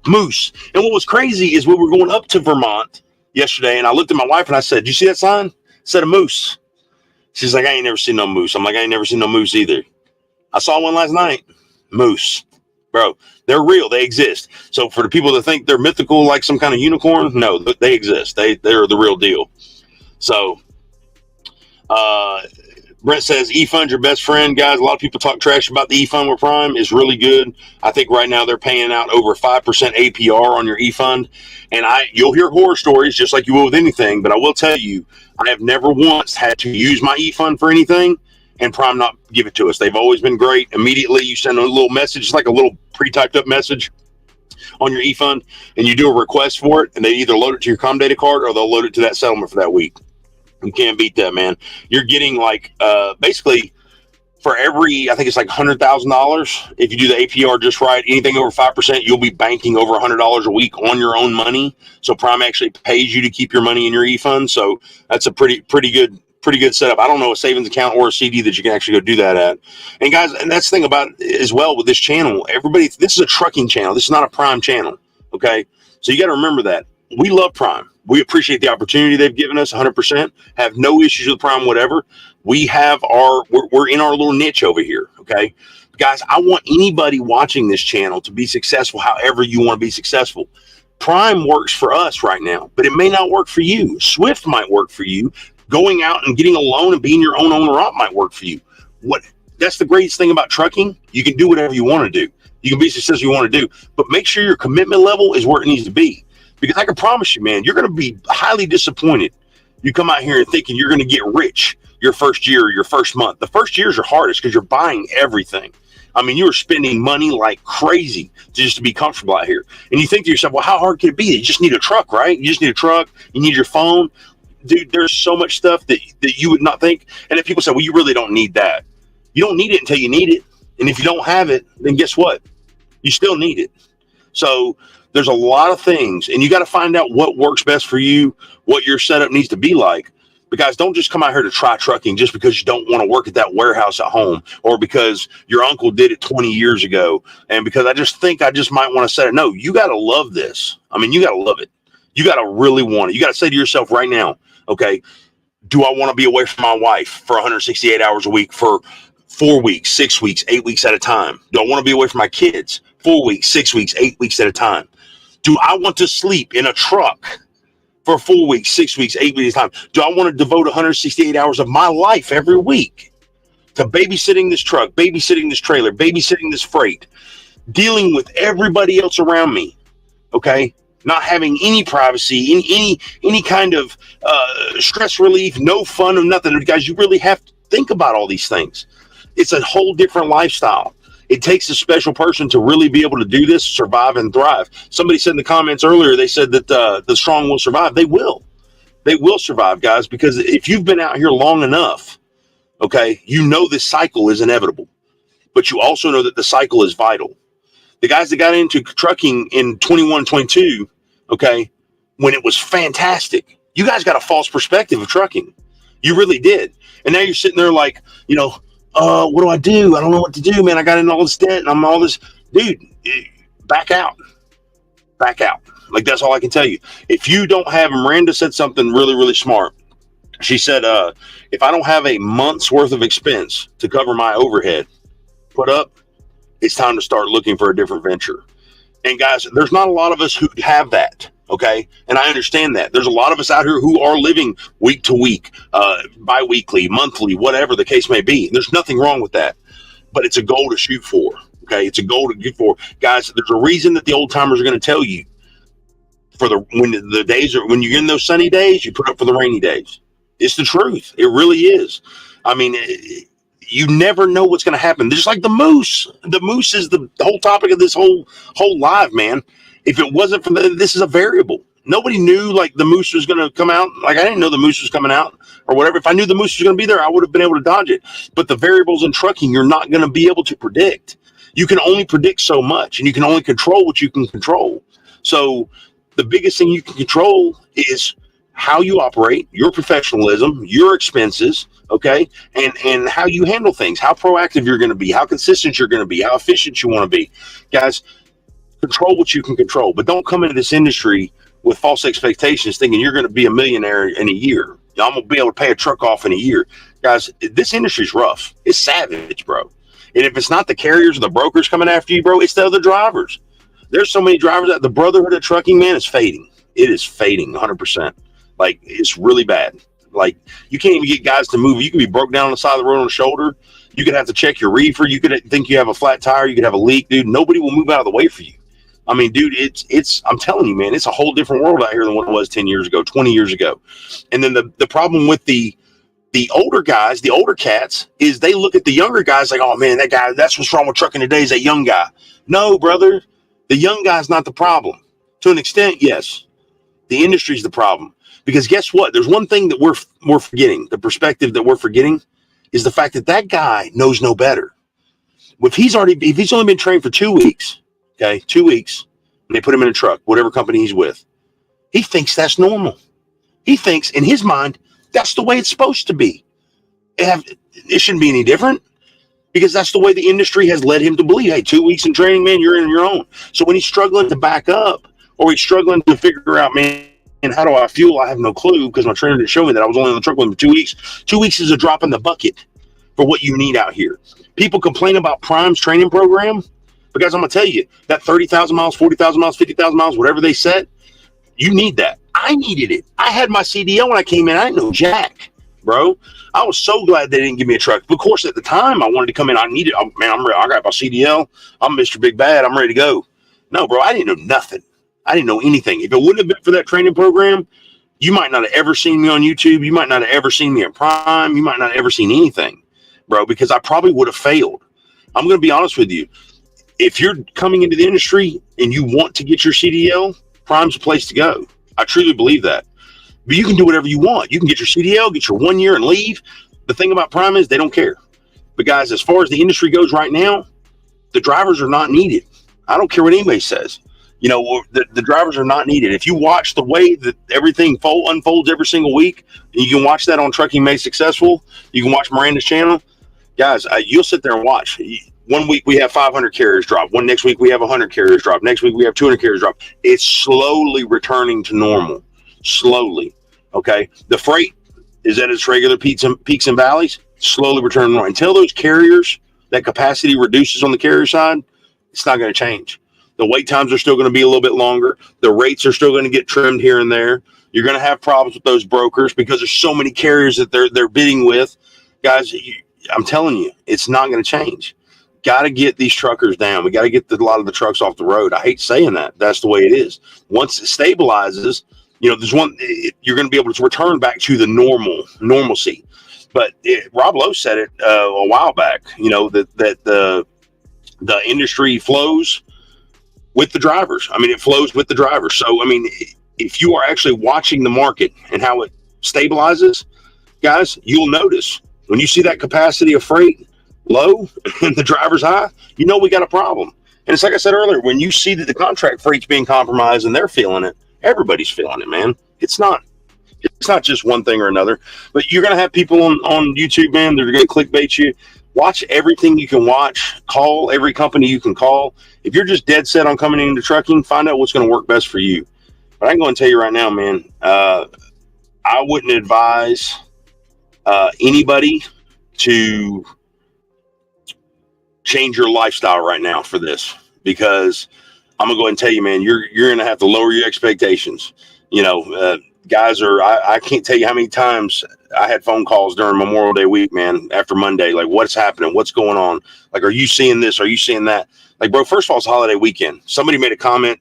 Moose. And what was crazy is we were going up to Vermont yesterday, and I looked at my wife and I said, "Do you see that sign? It said a moose." She's like, "I ain't never seen no moose." I'm like, "I ain't never seen no moose either." I saw one last night. Moose. Bro, they're real. They exist. So for the people that think they're mythical, like some kind of unicorn, no, they exist. They're the real deal. So, Brent says, eFund's your best friend. Guys, a lot of people talk trash about the eFund with Prime. It's really good. I think right now they're paying out over 5% APR on your eFund. And you'll hear horror stories just like you will with anything, but I will tell you, I have never once had to use my eFund for anything and Prime not give it to us. They've always been great. Immediately, you send a little message, like a little pre-typed up message on your eFund, and you do a request for it, and they either load it to your ComData card or they'll load it to that settlement for that week. You can't beat that, man. You're getting like basically for every, I think it's like $100,000. If you do the APR just right, anything over 5%, you'll be banking over $100 a week on your own money. So Prime actually pays you to keep your money in your eFund. So that's a pretty good setup. I don't know a savings account or a CD that you can actually go do that at. And guys, and that's the thing about it as well with this channel. Everybody, this is a trucking channel. This is not a Prime channel. Okay, so you got to remember that we love Prime. We appreciate the opportunity they've given us 100%. Have no issues with Prime, whatever. We have we're in our little niche over here. Okay, guys, I want anybody watching this channel to be successful however you want to be successful. Prime works for us right now, but it may not work for you. Swift might work for you. Going out and getting a loan and being your own owner-op might work for you. That's the greatest thing about trucking. You can do whatever you want to do. You can be successful you want to do, but make sure your commitment level is where it needs to be. Because I can promise you, man, you're going to be highly disappointed. You come out here and thinking you're going to get rich your first year or your first month. The first years are hardest because you're buying everything. I mean, you are spending money like crazy just to be comfortable out here. And you think to yourself, well, how hard could it be? You just need a truck, right? You just need a truck. You need your phone. Dude, there's so much stuff that you would not think. And if people say, well, you really don't need that. You don't need it until you need it. And if you don't have it, then guess what? You still need it. So there's a lot of things, and you got to find out what works best for you, what your setup needs to be like. But guys, don't just come out here to try trucking just because you don't want to work at that warehouse at home, or because your uncle did it 20 years ago, and because I just think I just might want to set it. No, you got to love this. I mean, you got to love it. You got to really want it. You got to say to yourself right now, okay, do I want to be away from my wife for 168 hours a week for 4 weeks, 6 weeks, 8 weeks at a time? Do I want to be away from my kids 4 weeks, 6 weeks, 8 weeks at a time? Do I want to sleep in a truck for 4 weeks, 6 weeks, 8 weeks at a time? Do I want to devote 168 hours of my life every week to babysitting this truck, babysitting this trailer, babysitting this freight, dealing with everybody else around me, okay? Not having any privacy, any kind of stress relief, no fun, or nothing. Guys, you really have to think about all these things. It's a whole different lifestyle. It takes a special person to really be able to do this, survive, and thrive. Somebody said in the comments earlier, they said that the strong will survive. They will. They will survive, guys, because if you've been out here long enough, okay, you know this cycle is inevitable, but you also know that the cycle is vital. The guys that got into trucking in 21, 22, okay, when it was fantastic, you guys got a false perspective of trucking. You really did. And now you're sitting there like, you know, what do I do? I don't know what to do, man. I got in all this debt and I'm all this. Dude, back out. Back out. Like, that's all I can tell you. If you don't have, Miranda said something really, really smart. She said, if I don't have a month's worth of expense to cover my overhead put up, it's time to start looking for a different venture. And guys, there's not a lot of us who have that. Okay. And I understand that there's a lot of us out here who are living week to week, bi-weekly, monthly, whatever the case may be. There's nothing wrong with that, but it's a goal to shoot for. Okay. It's a goal to get for. Guys, there's a reason that the old timers are going to tell you when the days are, when you're in those sunny days, you put up for the rainy days. It's the truth. It really is. I mean, you never know what's going to happen. Just like the moose. The moose is the whole topic of this whole live, man. If it wasn't for this is a variable. Nobody knew like the moose was going to come out. Like I didn't know the moose was coming out or whatever. If I knew the moose was going to be there, I would have been able to dodge it. But the variables in trucking, you're not going to be able to predict. You can only predict so much, and you can only control what you can control. So the biggest thing you can control is how you operate, your professionalism, your expenses, okay, and how you handle things, how proactive you're going to be, how consistent you're going to be, how efficient you want to be. Guys, control what you can control, but don't come into this industry with false expectations thinking you're going to be a millionaire in a year. I'm going to be able to pay a truck off in a year. Guys, this industry's rough. It's savage, bro. And if it's not the carriers or the brokers coming after you, bro, it's the other drivers. There's so many drivers that the brotherhood of trucking, man, is fading. It is fading 100%. Like, it's really bad. Like, you can't even get guys to move. You can be broke down on the side of the road on the shoulder. You could have to check your reefer. You could think you have a flat tire. You could have a leak, dude. Nobody will move out of the way for you. I mean, dude, I'm telling you, man, it's a whole different world out here than what it was 10 years ago, 20 years ago. And then the problem with the older guys, the older cats, is they look at the younger guys like, oh, man, that guy, that's what's wrong with trucking today is that young guy. No, brother, the young guy's not the problem. To an extent, yes. The industry's the problem. Because guess what? There's one thing that we're forgetting. The perspective that we're forgetting is the fact that guy knows no better. If he's only been trained for 2 weeks, okay, 2 weeks, and they put him in a truck, whatever company he's with, he thinks that's normal. He thinks in his mind, that's the way it's supposed to be. It shouldn't be any different because that's the way the industry has led him to believe. Hey, 2 weeks in training, man, you're in your own. So when he's struggling to back up or he's struggling to figure out, man, and how do I fuel? I have no clue because my trainer didn't show me that. I was only on the truck with him for 2 weeks. 2 weeks is a drop in the bucket for what you need out here. People complain about Prime's training program. But guys, I'm going to tell you, that 30,000 miles, 40,000 miles, 50,000 miles, whatever they said, you need that. I needed it. I had my CDL when I came in. I didn't know jack, bro. I was so glad they didn't give me a truck. Of course, at the time, I wanted to come in. I needed, man, I'm ready. I got my CDL. I'm Mr. Big Bad. I'm ready to go. No, bro, I didn't know nothing. I didn't know anything. If it wouldn't have been for that training program, you might not have ever seen me on YouTube. You might not have ever seen me in Prime. You might not have ever seen anything, bro, because I probably would have failed. I'm going to be honest with you. If you're coming into the industry and you want to get your CDL, Prime's a place to go. I truly believe that. But you can do whatever you want. You can get your CDL, get your 1 year and leave. The thing about Prime is they don't care. But guys, as far as the industry goes right now, the drivers are not needed. I don't care what anybody says. You know, the drivers are not needed. If you watch the way that everything unfolds every single week, and you can watch that on Trucking Made Successful, you can watch Miranda's channel, guys, you'll sit there and watch. 1 week we have 500 carriers drop. Next week we have 100 carriers drop. Next week we have 200 carriers drop. It's slowly returning to normal. Slowly. Okay. The freight is at its regular peaks and valleys. Slowly returning to normal. Until those carriers, that capacity reduces on the carrier side, it's not going to change. The wait times are still going to be a little bit longer. The rates are still going to get trimmed here and there. You're going to have problems with those brokers because there's so many carriers that they're bidding with. Guys, I'm telling you, it's not going to change. Got to get these truckers down. We got to get a lot of the trucks off the road. I hate saying that. That's the way it is. Once it stabilizes, you know, you're going to be able to return back to the normalcy. But Rob Lowe said it a while back, you know, that the industry flows with the drivers. I mean, it flows with the drivers. So, I mean, if you are actually watching the market and how it stabilizes, guys, you'll notice when you see that capacity of freight low and the driver's high, you know we got a problem. And it's like I said earlier, when you see that the contract freight's being compromised and they're feeling it, everybody's feeling it, man. It's not just one thing or another. But you're going to have people on YouTube, man, they're going to clickbait you. Watch everything you can watch. Call every company you can call. If you're just dead set on coming into trucking, find out what's going to work best for you. But I'm going to tell you right now, man, I wouldn't advise anybody to change your lifestyle right now for this, because I'm gonna go ahead and tell you, man, you're gonna have to lower your expectations. You know, guys I can't tell you how many times I had phone calls during Memorial Day week, man, after Monday, like, what's happening? What's going on? Like, are you seeing this? Are you seeing that? Like, bro, first of all, it's holiday weekend. Somebody made a comment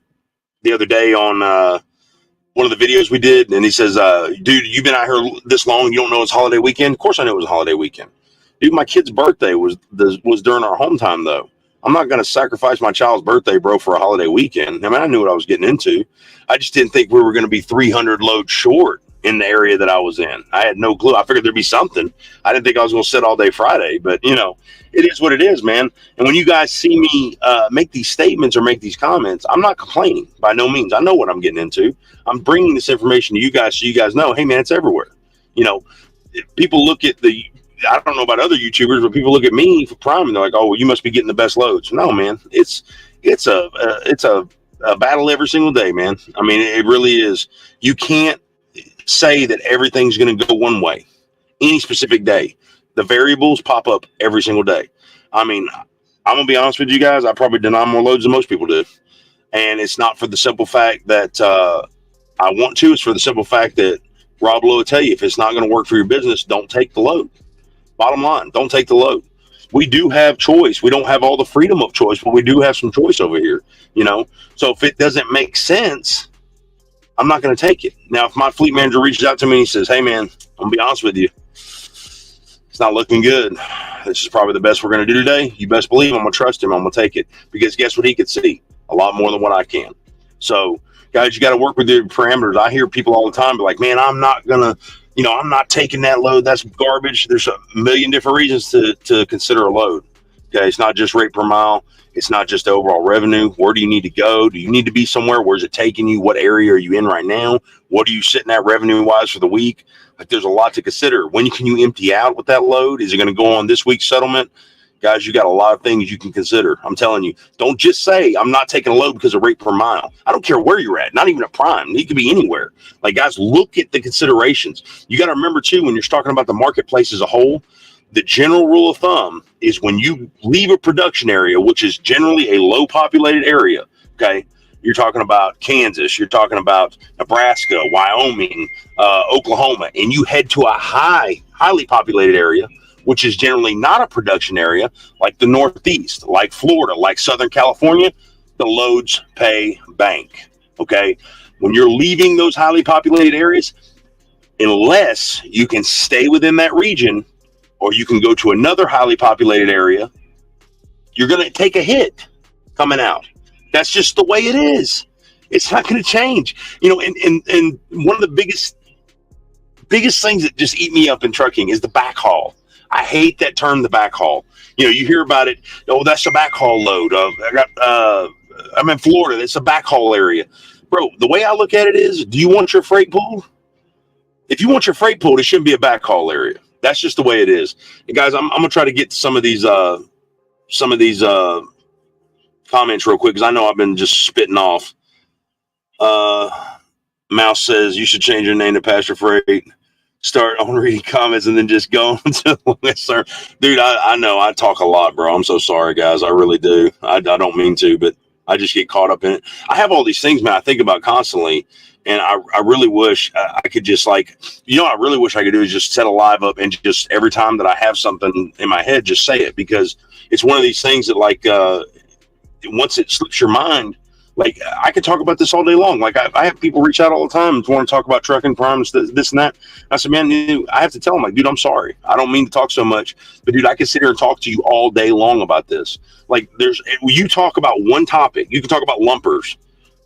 the other day on one of the videos we did, and he says, dude, you've been out here this long, you don't know it's holiday weekend? Of course I know it was a holiday weekend. Dude, my kid's birthday was during our home time, though. I'm not going to sacrifice my child's birthday, bro, for a holiday weekend. I mean, I knew what I was getting into. I just didn't think we were going to be 300 loads short in the area that I was in. I had no clue. I figured there'd be something. I didn't think I was going to sit all day Friday, but you know, it is what it is, man. And when you guys see me make these statements or make these comments, I'm not complaining by no means. I know what I'm getting into. I'm bringing this information to you guys so you guys know, hey, man, it's everywhere. You know, people look at I don't know about other YouTubers, but people look at me for Prime and they're like, oh, well, you must be getting the best loads. No, man, it's a battle every single day, man. I mean, it really is. You can't say that everything's going to go one way any specific day. The variables pop up every single day. I mean, I'm going to be honest with you guys. I probably deny more loads than most people do. And it's not for the simple fact that I want to. It's for the simple fact that Rob Lowe will tell you, if it's not going to work for your business, don't take the load. Bottom line, don't take the load. We do have choice. We don't have all the freedom of choice, but we do have some choice over here, you know? So if it doesn't make sense, I'm not going to take it. Now, if my fleet manager reaches out to me and he says, hey, man, I'm going to be honest with you, it's not looking good. This is probably the best we're going to do today. You best believe I'm going to trust him. I'm going to take it, because guess what? He could see a lot more than what I can. So, guys, you got to work with your parameters. I hear people all the time be like, man, I'm not going to, you know, I'm not taking that load. That's garbage. There's a million different reasons to consider a load. Okay, it's not just rate per mile. It's not just the overall revenue. Where do you need to go? Do you need to be somewhere? Where's it taking you? What area are you in right now? What are you sitting at revenue-wise for the week? Like, there's a lot to consider. When can you empty out with that load? Is it going to go on this week's settlement? Guys, you got a lot of things you can consider. I'm telling you, don't just say, I'm not taking a load because of rate per mile. I don't care where you're at, not even a Prime. It could be anywhere. Like, guys, look at the considerations. You got to remember, too, when you're talking about the marketplace as a whole, the general rule of thumb is when you leave a production area, which is generally a low populated area, okay? You're talking about Kansas, you're talking about Nebraska, Wyoming, Oklahoma, and you head to a highly populated area, which is generally not a production area, like the Northeast, like Florida, like Southern California, the loads pay bank, okay? When you're leaving those highly populated areas, unless you can stay within that region or you can go to another highly populated area, you're going to take a hit coming out. That's just the way it is. It's not going to change. You know, and one of the biggest things that just eat me up in trucking is the backhaul. I hate that term, the backhaul. You know, you hear about it. Oh, that's a backhaul load. I'm in Florida. It's a backhaul area. Bro, the way I look at it is, do you want your freight pulled? If you want your freight pulled, it shouldn't be a backhaul area. That's just the way it is. And guys, I'm going to try to get to some of these comments real quick, because I know I've been just spitting off. Mouse says you should change your name to Pastor Freight. Start on reading comments and then just go into the dude. I know I talk a lot, bro. I'm so sorry, guys. I really do. I don't mean to, but I just get caught up in it. I have all these things, man, I think about constantly, and I really wish I could just, like, you know, I really wish I could do is just set a live up and just every time that I have something in my head, just say it, because it's one of these things that, like, once it slips your mind, like, I could talk about this all day long. Like, I have people reach out all the time and want to talk about trucking, Primes, this and that. I said, man, I have to tell them, like, dude, I'm sorry. I don't mean to talk so much, but dude, I can sit here and talk to you all day long about this. Like, you talk about one topic, you can talk about lumpers,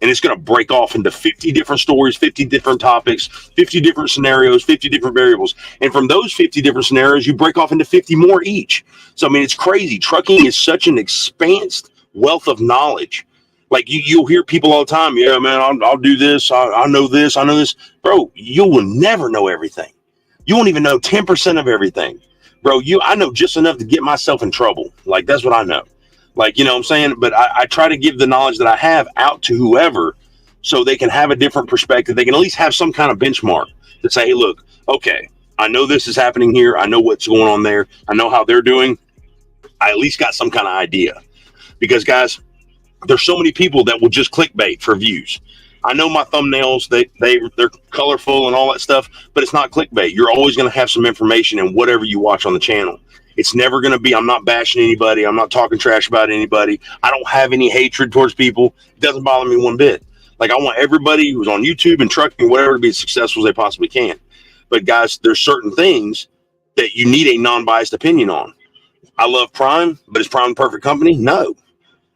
and it's going to break off into 50 different stories, 50 different topics, 50 different scenarios, 50 different variables. And from those 50 different scenarios, you break off into 50 more each. So, I mean, it's crazy. Trucking is such an expansive wealth of knowledge. Like, you'll hear people all the time, yeah, man, I'll do this. I know this. I know this. Bro, you will never know everything. You won't even know 10% of everything. Bro, I know just enough to get myself in trouble. Like, that's what I know. Like, you know what I'm saying? But I try to give the knowledge that I have out to whoever so they can have a different perspective. They can at least have some kind of benchmark to say, hey, look, okay, I know this is happening here. I know what's going on there. I know how they're doing. I at least got some kind of idea. Because, guys, there's so many people that will just clickbait for views. I know my thumbnails, they're colorful and all that stuff, but it's not clickbait. You're always going to have some information in whatever you watch on the channel. It's never going to be, I'm not bashing anybody. I'm not talking trash about anybody. I don't have any hatred towards people. It doesn't bother me one bit. Like, I want everybody who's on YouTube and trucking, whatever, to be as successful as they possibly can. But guys, there's certain things that you need a non-biased opinion on. I love Prime, but is Prime the perfect company? No.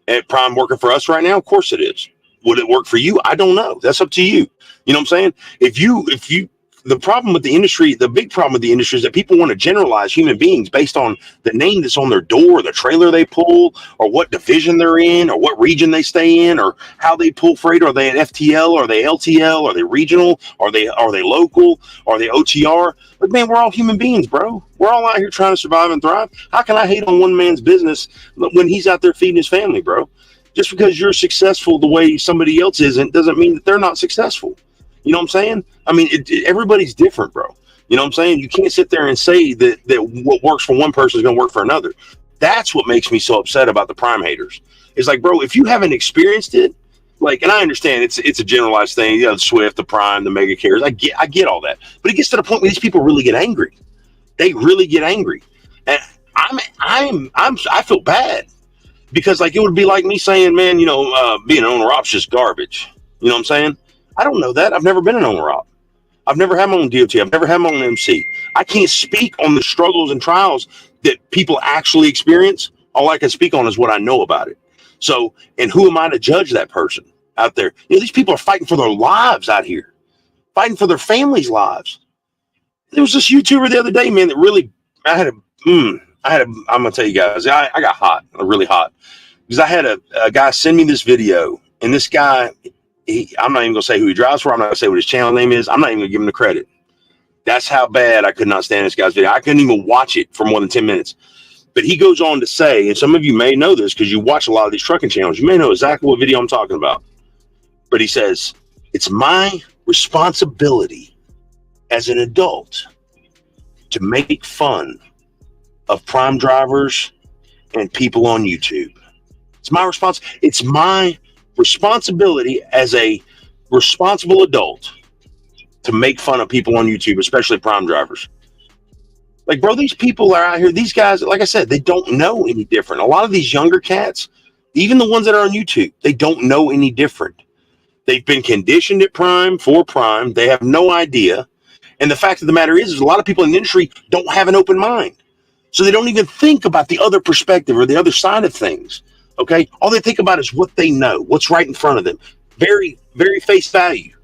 Is Prime working for us right now? Of course it is. Would it work for you? I don't know. That's up to you. You know what I'm saying? If you, the problem with the industry, the big problem with the industry is that people want to generalize human beings based on the name that's on their door, the trailer they pull, or what division they're in, or what region they stay in, or how they pull freight. Are they an FTL? Are they LTL? Are they regional? Are they local? Are they OTR? But man, we're all human beings, bro. We're all out here trying to survive and thrive. How can I hate on one man's business when he's out there feeding his family, bro? Just because you're successful the way somebody else isn't doesn't mean that they're not successful. You know what I'm saying? I mean, everybody's different, bro. You know what I'm saying? You can't sit there and say that what works for one person is going to work for another. That's what makes me so upset about the Prime haters. It's like, bro, if you haven't experienced it, like, and I understand it's a generalized thing, you know, the Swift, the Prime, the mega carriers. I get all that. But it gets to the point where these people really get angry. They really get angry. And I feel bad because, like, it would be like me saying, man, you know, being an owner op's just garbage. You know what I'm saying? I don't know that. I've never been an owner op. I've never had my own DOT. I've never had my own MC. I can't speak on the struggles and trials that people actually experience. All I can speak on is what I know about it. So, and who am I to judge that person out there? You know, these people are fighting for their lives out here, fighting for their families' lives. There was this YouTuber the other day, man, that really, I'm going to tell you guys, I got hot, really hot, because I had a guy send me this video, and this guy, I'm not even going to say who he drives for. I'm not going to say what his channel name is. I'm not even going to give him the credit. That's how bad I could not stand this guy's video. I couldn't even watch it for more than 10 minutes. But he goes on to say, and some of you may know this because you watch a lot of these trucking channels. You may know exactly what video I'm talking about. But he says, it's my responsibility as an adult to make fun of Prime drivers and people on YouTube. It's my responsibility as a responsible adult to make fun of people on YouTube, especially Prime drivers. Like, bro, these people are out here. These guys, like I said, they don't know any different. A lot of these younger cats, even the ones that are on YouTube, they don't know any different. They've been conditioned at Prime for Prime. They have no idea. And the fact of the matter is a lot of people in the industry don't have an open mind. So they don't even think about the other perspective or the other side of things. Okay. All they think about is what they know, what's right in front of them. Very, very face value.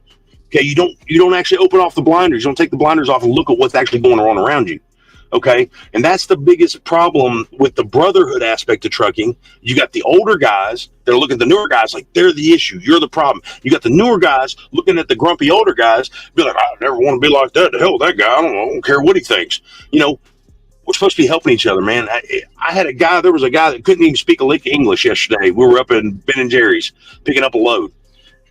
Okay. You don't actually open off the blinders. You don't take the blinders off and look at what's actually going on around you. Okay. And that's the biggest problem with the brotherhood aspect of trucking. You got the older guys that are looking at the newer guys like they're the issue. You're the problem. You got the newer guys looking at the grumpy older guys, be like, I never want to be like that. The hell with that guy. I don't care what he thinks. You know, we're supposed to be helping each other, man. I had a guy, there was a guy that couldn't even speak a lick of English yesterday. We were up in Ben and Jerry's picking up a load.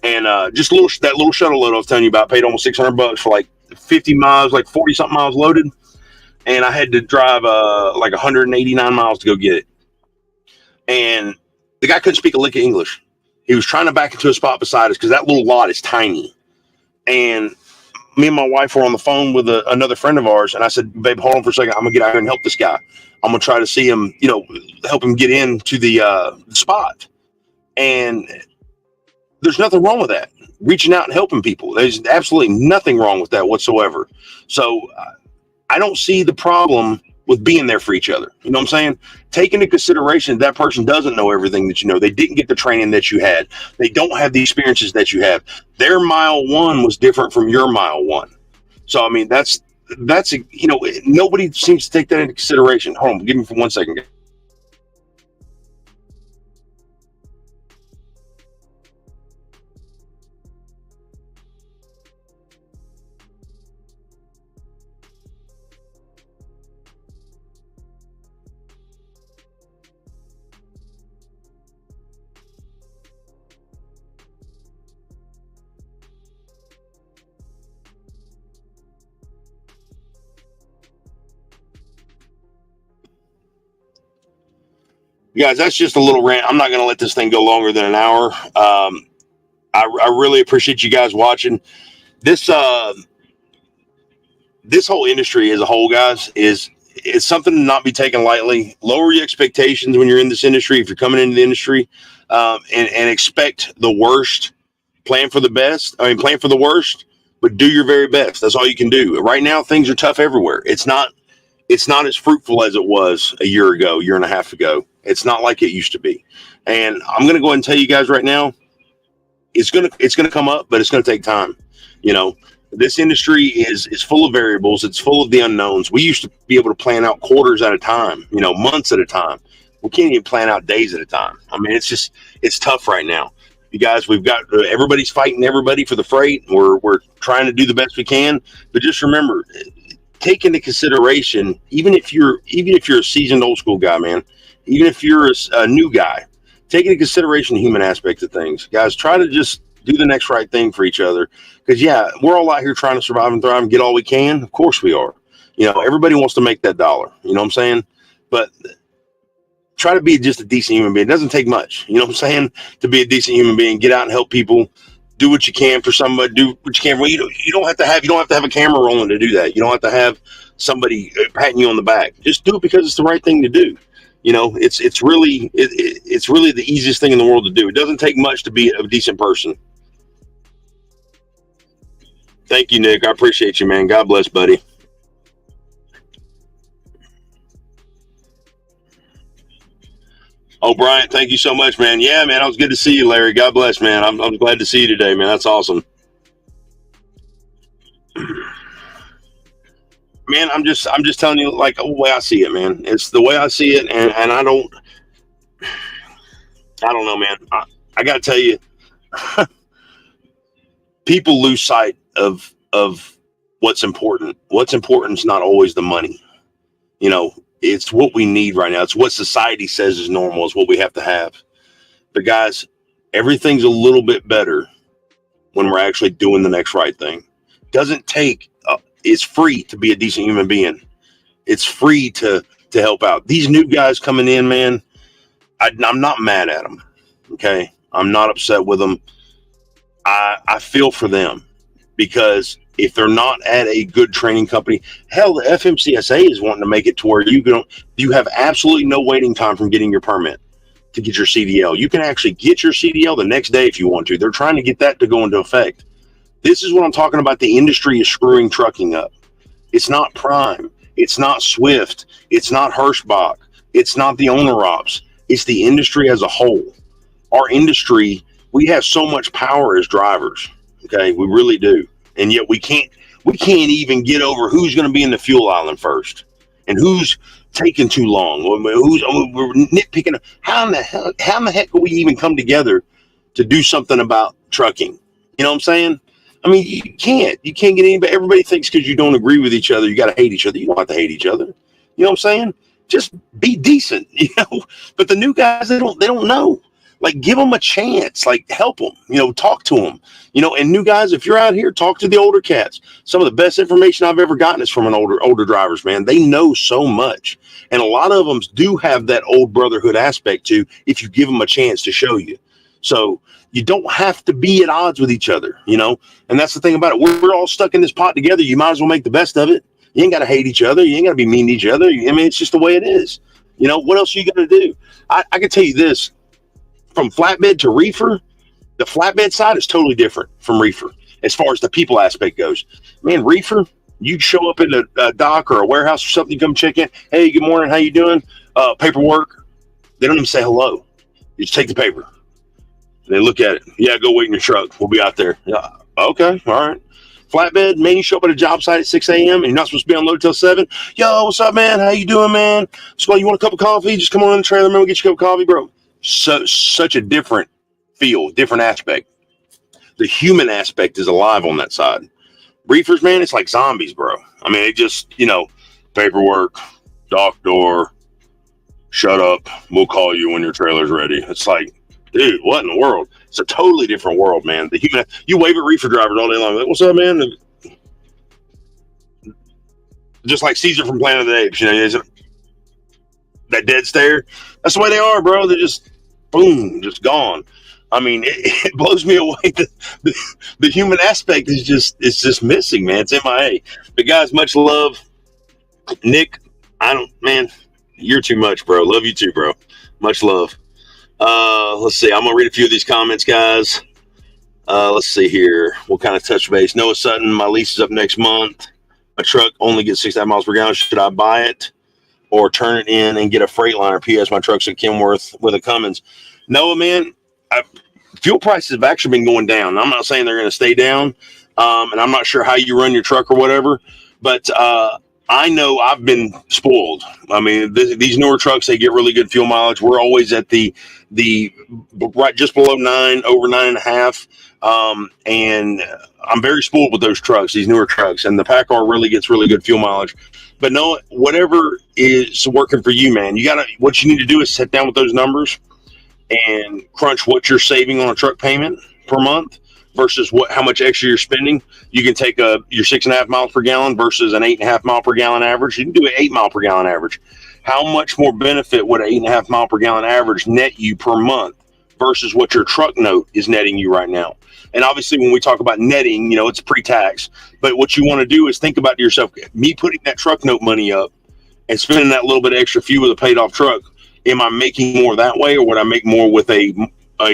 And just that little shuttle load I was telling you about, paid almost $600 for like 50 miles, like 40 something miles loaded. And I had to drive like 189 miles to go get it. And the guy couldn't speak a lick of English. He was trying to back into a spot beside us because that little lot is tiny. And me and my wife were on the phone with another friend of ours. And I said, babe, hold on for a second. I'm going to get out here and help this guy. I'm going to try to see him, you know, help him get into the spot. And there's nothing wrong with that. Reaching out and helping people. There's absolutely nothing wrong with that whatsoever. So I don't see the problem with being there for each other. You know what I'm saying? Take into consideration that person doesn't know everything that you know. They didn't get the training that you had. They don't have the experiences that you have. Their mile one was different from your mile one. So, I mean, that's, you know, nobody seems to take that into consideration. Hold on, give me for 1 second. Guys, that's just a little rant. I'm not going to let this thing go longer than an hour. I really appreciate you guys watching. This this whole industry as a whole, guys, is something to not be taken lightly. Lower your expectations when you're in this industry. If you're coming into the industry, and expect the worst, plan for the best. I mean, plan for the worst, but do your very best. That's all you can do. Right now, things are tough everywhere. It's not it's not as fruitful as it was a year ago, year and a half ago. It's not like it used to be. And I'm going to go ahead and tell you guys right now, it's going to come up, but it's going to take time. You know, this industry is full of variables. It's full of the unknowns. We used to be able to plan out quarters at a time, you know, months at a time. We can't even plan out days at a time. I mean, it's tough right now. You guys, we've got everybody's fighting everybody for the freight. We're trying to do the best we can, but just remember, take into consideration, even if you're a seasoned old school guy, man, even if you're a new guy, take into consideration the human aspect of things. Guys, try to just do the next right thing for each other. Because, yeah, we're all out here trying to survive and thrive and get all we can. Of course we are. You know, everybody wants to make that dollar. You know what I'm saying? But try to be just a decent human being. It doesn't take much. You know what I'm saying? To be a decent human being, get out and help people. Do what you can for somebody. Do what you can. You don't have to have a camera rolling to do that. You don't have to have somebody patting you on the back. Just do it because it's the right thing to do. You know, it's really the easiest thing in the world to do. It doesn't take much to be a decent person. Thank you, Nick. I appreciate you, man. God bless, buddy. Oh, Bryant, thank you so much, man. Yeah, man, it was good to see you, Larry. God bless, man. I'm glad to see you today, man. That's awesome. Man, I'm just telling you, like, the way I see it, man. It's the way I see it, and I don't know, man. I got to tell you, people lose sight of what's important. What's important is not always the money. You know, it's what we need right now. It's what society says is normal. It's what we have to have. But guys, everything's a little bit better when we're actually doing the next right thing. Doesn't take. It's free to be a decent human being. It's free to help out. These new guys coming in, man, I'm not mad at them. Okay, I'm not upset with them. I feel for them, because if they're not at a good training company, hell, the FMCSA is wanting to make it to where you have absolutely no waiting time from getting your permit to get your CDL. You can actually get your CDL the next day if you want to. They're trying to get that to go into effect. This is what I'm talking about. The industry is screwing trucking up. It's not Prime. It's not Swift. It's not Hirschbach. It's not the owner ops. It's the industry as a whole. Our industry, we have so much power as drivers. Okay, we really do. And yet we can't even get over who's going to be in the fuel island first, and who's taking too long. We're nitpicking. How in the heck will we even come together to do something about trucking? You know what I'm saying? I mean, you can't get anybody. Everybody thinks because you don't agree with each other, you got to hate each other. You don't have to hate each other. You know what I'm saying? Just be decent, you know. But the new guys, they don't know. Like, give them a chance. Like, help them. You know, talk to them. You know, and new guys, if you're out here, talk to the older cats. Some of the best information I've ever gotten is from older drivers, man. They know so much, and a lot of them do have that old brotherhood aspect too. If you give them a chance to show you, so you don't have to be at odds with each other. You know, and that's the thing about it. We're all stuck in this pot together. You might as well make the best of it. You ain't got to hate each other. You ain't got to be mean to each other. I mean, it's just the way it is. You know, what else are you going to do? I can tell you this. From flatbed to reefer, the flatbed side is totally different from reefer as far as the people aspect goes. Man, reefer, you show up in a dock or a warehouse or something, you come check in. Hey, good morning. How you doing? Paperwork. They don't even say hello. You just take the paper. They look at it. Yeah, go wait in your truck. We'll be out there. Yeah, okay, all right. Flatbed, man, you show up at a job site at 6 a.m. and you're not supposed to be unloaded till 7. Yo, what's up, man? How you doing, man? So you want a cup of coffee? Just come on in the trailer, man. We'll get you a cup of coffee, bro. Such a different feel, different aspect. The human aspect is alive on that side. Reefers, man, it's like zombies, bro. I mean, it just, you know, paperwork, dock door, shut up. We'll call you when your trailer's ready. It's like, dude, what in the world? It's a totally different world, man. The human, you wave at reefer drivers all day long. Like, what's up, man? Just like Caesar from Planet of the Apes, you know, that dead stare. That's the way they are, bro. They're just, boom, just gone. I mean, it blows me away. The human aspect is just missing, man. It's MIA. But guys, much love. Nick, man, you're too much, bro. Love you too, bro. Much love. Let's see. I'm going to read a few of these comments, guys. Let's see here. We'll kind of touch base. Noah Sutton, my lease is up next month. my truck only gets 65 miles per gallon. Should I buy it or turn it in and get a Freightliner? P.S. My truck's at Kenworth with a Cummins. No, man, fuel prices have actually been going down. I'm not saying they're going to stay down, and I'm not sure how you run your truck or whatever, but I know I've been spoiled. I mean, these newer trucks, they get really good fuel mileage. We're always at the right just below 9, over 9.5. And I'm very spoiled with those trucks, these newer trucks. And the PACCAR really gets really good fuel mileage. But no, whatever is working for you, man, what you need to do is sit down with those numbers and crunch what you're saving on a truck payment per month versus how much extra you're spending. You can take your 6.5 miles per gallon versus an 8.5 mile per gallon average. You can do an 8 mile per gallon average. How much more benefit would an 8.5 mile per gallon average net you per month versus what your truck note is netting you right now? And obviously, when we talk about netting, it's pre-tax. But what you want to do is think about to yourself, me putting that truck note money up and spending that little bit of extra fuel with a paid off truck, am I making more that way, or would I make more with a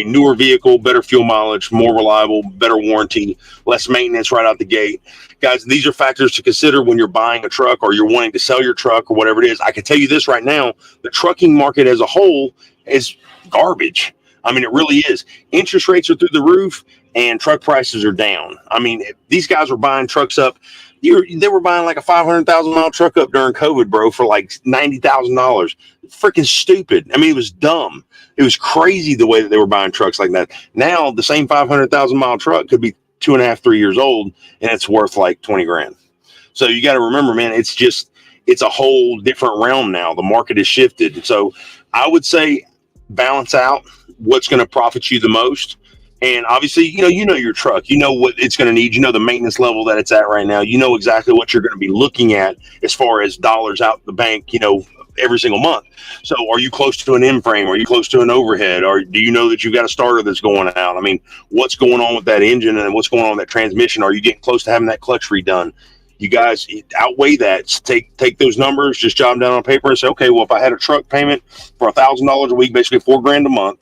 newer vehicle, better fuel mileage, more reliable, better warranty, less maintenance right out the gate? Guys, these are factors to consider when you're buying a truck or you're wanting to sell your truck or whatever it is. I can tell you this right now, the trucking market as a whole is garbage. I mean, it really is. Interest rates are through the roof and truck prices are down. I mean, these guys were buying trucks up. They were buying like a 500,000 mile truck up during COVID, bro, for like $90,000. Freaking stupid. I mean, it was dumb. It was crazy the way that they were buying trucks like that. Now, the same 500,000 mile truck could be 2.5, 3 years old, and it's worth like 20 grand. So you got to remember, man, it's a whole different realm now. The market has shifted. So I would say balance out what's going to profit you the most. And obviously, you know your truck, you know what it's going to need, the maintenance level that it's at right now, you know exactly what you're going to be looking at as far as dollars out the bank, every single month. So are you close to an M-frame? Are you close to an overhead? Or do you know that you've got a starter that's going out? I mean, what's going on with that engine and what's going on with that transmission? Are you getting close to having that clutch redone? You guys outweigh that. Take those numbers, just jot them down on paper and say, okay, well, if I had a truck payment for $1,000 a week, basically $4,000 a month,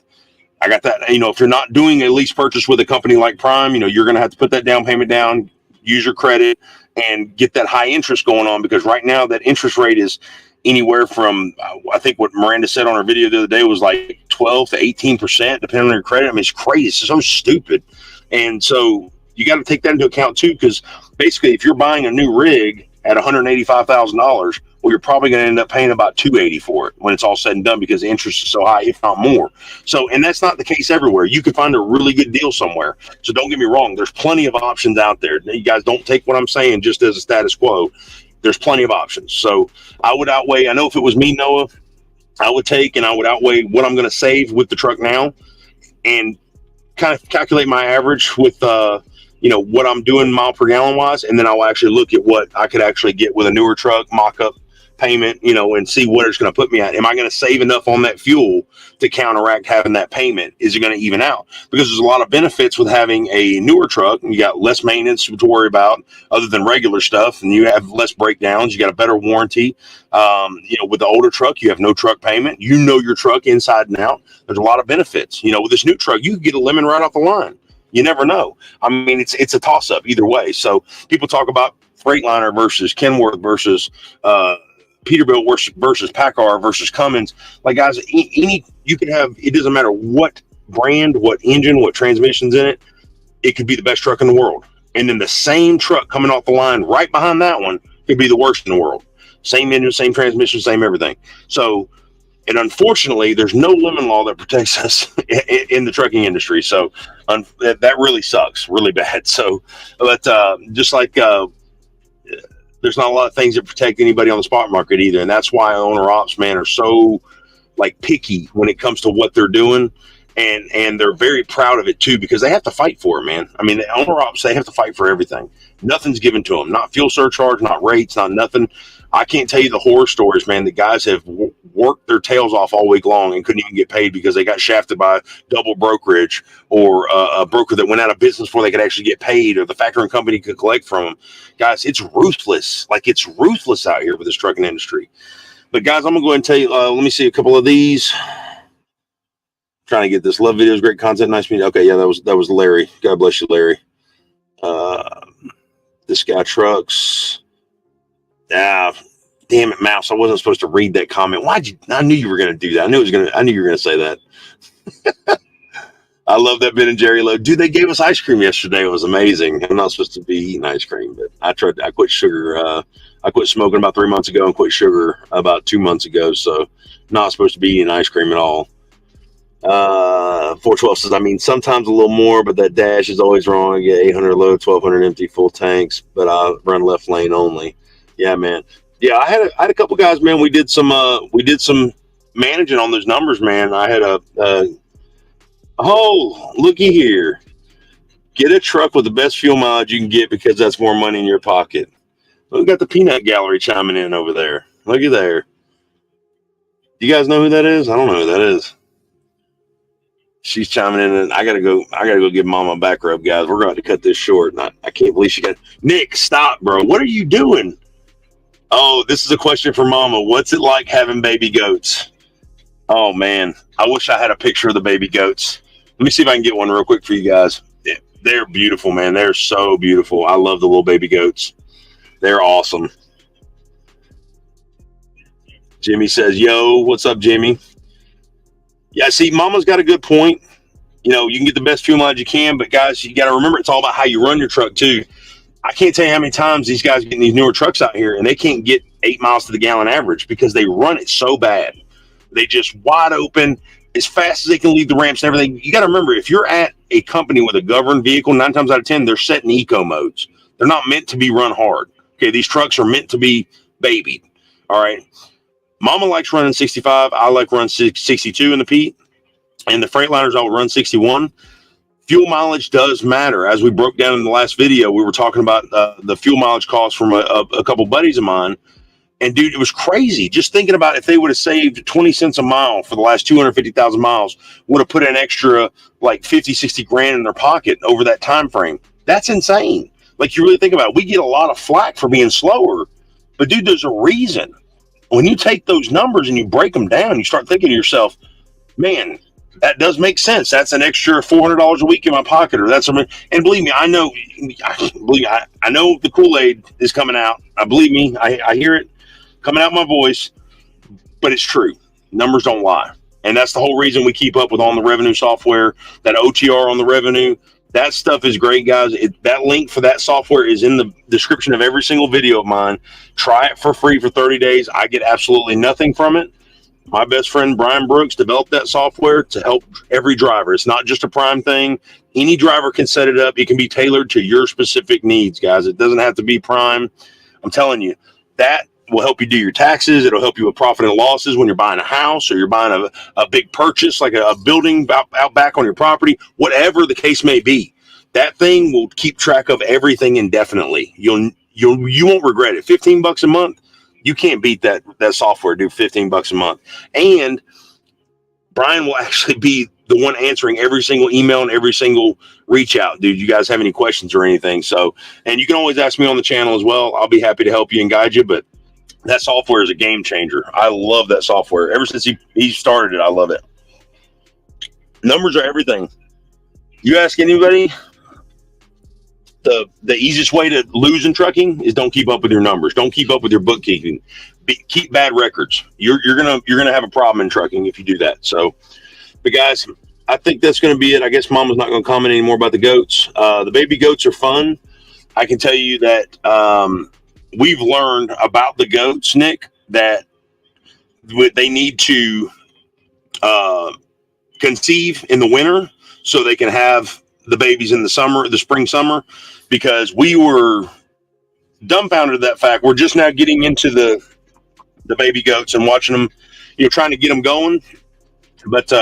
I got that. If you're not doing a lease purchase with a company like Prime, you're going to have to put that down payment down, use your credit, and get that high interest going on, because right now that interest rate is anywhere from, I think what Miranda said on her video the other day was like 12 to 18%, depending on your credit. I mean, it's crazy. It's so stupid. And so you got to take that into account too, because basically if you're buying a new rig at $185,000, well, you're probably going to end up paying about $280 for it when it's all said and done, because the interest is so high, if not more. So, and that's not the case everywhere. You can find a really good deal somewhere. So don't get me wrong. There's plenty of options out there. You guys don't take what I'm saying just as a status quo. There's plenty of options. So I would outweigh, I know if it was me, Noah, I would outweigh what I'm going to save with the truck now and kind of calculate my average with, what I'm doing mile per gallon wise. And then I'll actually look at what I could actually get with a newer truck, mock-up payment, and see what it's going to put me at. Am I going to save enough on that fuel to counteract having that payment? Is it going to even out? Because there's a lot of benefits with having a newer truck. You got less maintenance to worry about other than regular stuff, and you have less breakdowns. You got a better warranty. With the older truck, you have no truck payment. Your truck inside and out. There's a lot of benefits. With this new truck, you can get a lemon right off the line. You never know. I mean, it's a toss-up either way. So people talk about Freightliner versus Kenworth versus Peterbilt versus PACCAR versus Cummins. Like, guys, you can have, it doesn't matter what brand, what engine, what transmission's in it. It could be the best truck in the world. And then the same truck coming off the line right behind that one could be the worst in the world. Same engine, same transmission, same everything. So, and unfortunately, there's no lemon law that protects us in the trucking industry. So that really sucks, really bad. So, but just like there's not a lot of things that protect anybody on the spot market either. And that's why owner ops, man, are so picky when it comes to what they're doing. And they're very proud of it too, because they have to fight for it, man. I mean, the owner ops, they have to fight for everything. Nothing's given to them, not fuel surcharge, not rates, not nothing. I can't tell you the horror stories, man. The guys have worked their tails off all week long and couldn't even get paid because they got shafted by double brokerage or a broker that went out of business before they could actually get paid, or the factoring company could collect from them. Guys, it's ruthless. It's ruthless out here with this trucking industry. But guys, I'm gonna go ahead and tell you. Let me see a couple of these. Trying to get this. Love videos, great content, nice meeting. Okay, yeah, that was Larry. God bless you, Larry. This guy trucks. Damn it, Mouse. I wasn't supposed to read that comment. I knew you were going to do that. I knew you were going to say that. I love that Ben and Jerry load. Dude, they gave us ice cream yesterday. It was amazing. I'm not supposed to be eating ice cream, but I quit sugar. I quit smoking about 3 months ago and quit sugar about 2 months ago. So not supposed to be eating ice cream at all. 412 says, I mean, sometimes a little more, but that dash is always wrong. I get 800 load, 1200 empty, full tanks, but I run left lane only. Yeah, man. Yeah, I had a couple guys, man. We did some managing on those numbers, man. I had looky here. Get a truck with the best fuel mileage you can get because that's more money in your pocket. We've got the peanut gallery chiming in over there. Look at there. You guys know who that is? I don't know who that is. She's chiming in, and I gotta go give Mama a back rub, guys. We're going to cut this short. And I can't believe she got Nick. Stop, bro. What are you doing? Oh, this is a question for Mama. What's it like having baby goats? Oh man, I wish I had a picture of the baby goats. Let me see if I can get one real quick for you guys. Yeah, they're beautiful, man. They're so beautiful. I love the little baby goats. They're awesome. Jimmy says, yo, what's up, Jimmy? Yeah, see, Mama's got a good point. You know, you can get the best fuel mileage you can, but guys, you got to remember it's all about how you run your truck too. I can't tell you how many times these guys getting these newer trucks out here and they can't get 8 miles to the gallon average because they run it so bad. They just wide open as fast as they can leave the ramps and everything. You got to remember, if you're at a company with a governed vehicle, 9 times out of 10, they're set in eco modes. They're not meant to be run hard. Okay, these trucks are meant to be babied. All right. Mama likes running 65. I like running 62 in the Pete. And the Freightliners, I'll run 61. Fuel mileage does matter. As we broke down in the last video, we were talking about the fuel mileage costs from a couple buddies of mine. And, dude, it was crazy. Just thinking about if they would have saved 20 cents a mile for the last 250,000 miles, would have put an extra, like, 50, 60 grand in their pocket over that time frame. That's insane. Like, you really think about it. We get a lot of flack for being slower. But, dude, there's a reason. When you take those numbers and you break them down, you start thinking to yourself, man, that does make sense. That's an extra $400 a week in my pocket, or that's something. And believe me, I know the Kool-Aid is coming out. Believe me, I hear it coming out my voice, but it's true. Numbers don't lie. And that's the whole reason we keep up with on the revenue software, that OTR on the revenue. That stuff is great, guys. That link for that software is in the description of every single video of mine. Try it for free for 30 days. I get absolutely nothing from it. My best friend, Brian Brooks, developed that software to help every driver. It's not just a Prime thing. Any driver can set it up. It can be tailored to your specific needs, guys. It doesn't have to be Prime. I'm telling you, that will help you do your taxes. It'll help you with profit and losses when you're buying a house or you're buying a big purchase, like a building out back on your property, whatever the case may be. That thing will keep track of everything indefinitely. You won't regret it. $15 a month. You can't beat that software, dude. $15 a month. And Brian will actually be the one answering every single email and every single reach out. Dude, you guys have any questions or anything? So, and you can always ask me on the channel as well. I'll be happy to help you and guide you, but that software is a game changer. I love that software. Ever since he started it, I love it. Numbers are everything. You ask anybody, the easiest way to lose in trucking is don't keep up with your numbers. Don't keep up with your bookkeeping. Keep bad records. You're gonna have a problem in trucking if you do that. So, but guys, I think that's gonna be it. I guess Mama's not gonna comment anymore about the goats. The baby goats are fun. I can tell you that we've learned about the goats, Nick, that they need to conceive in the winter so they can have the babies in the spring, summer, because we were dumbfounded at that fact. We're just now getting into the baby goats and watching them, trying to get them going, but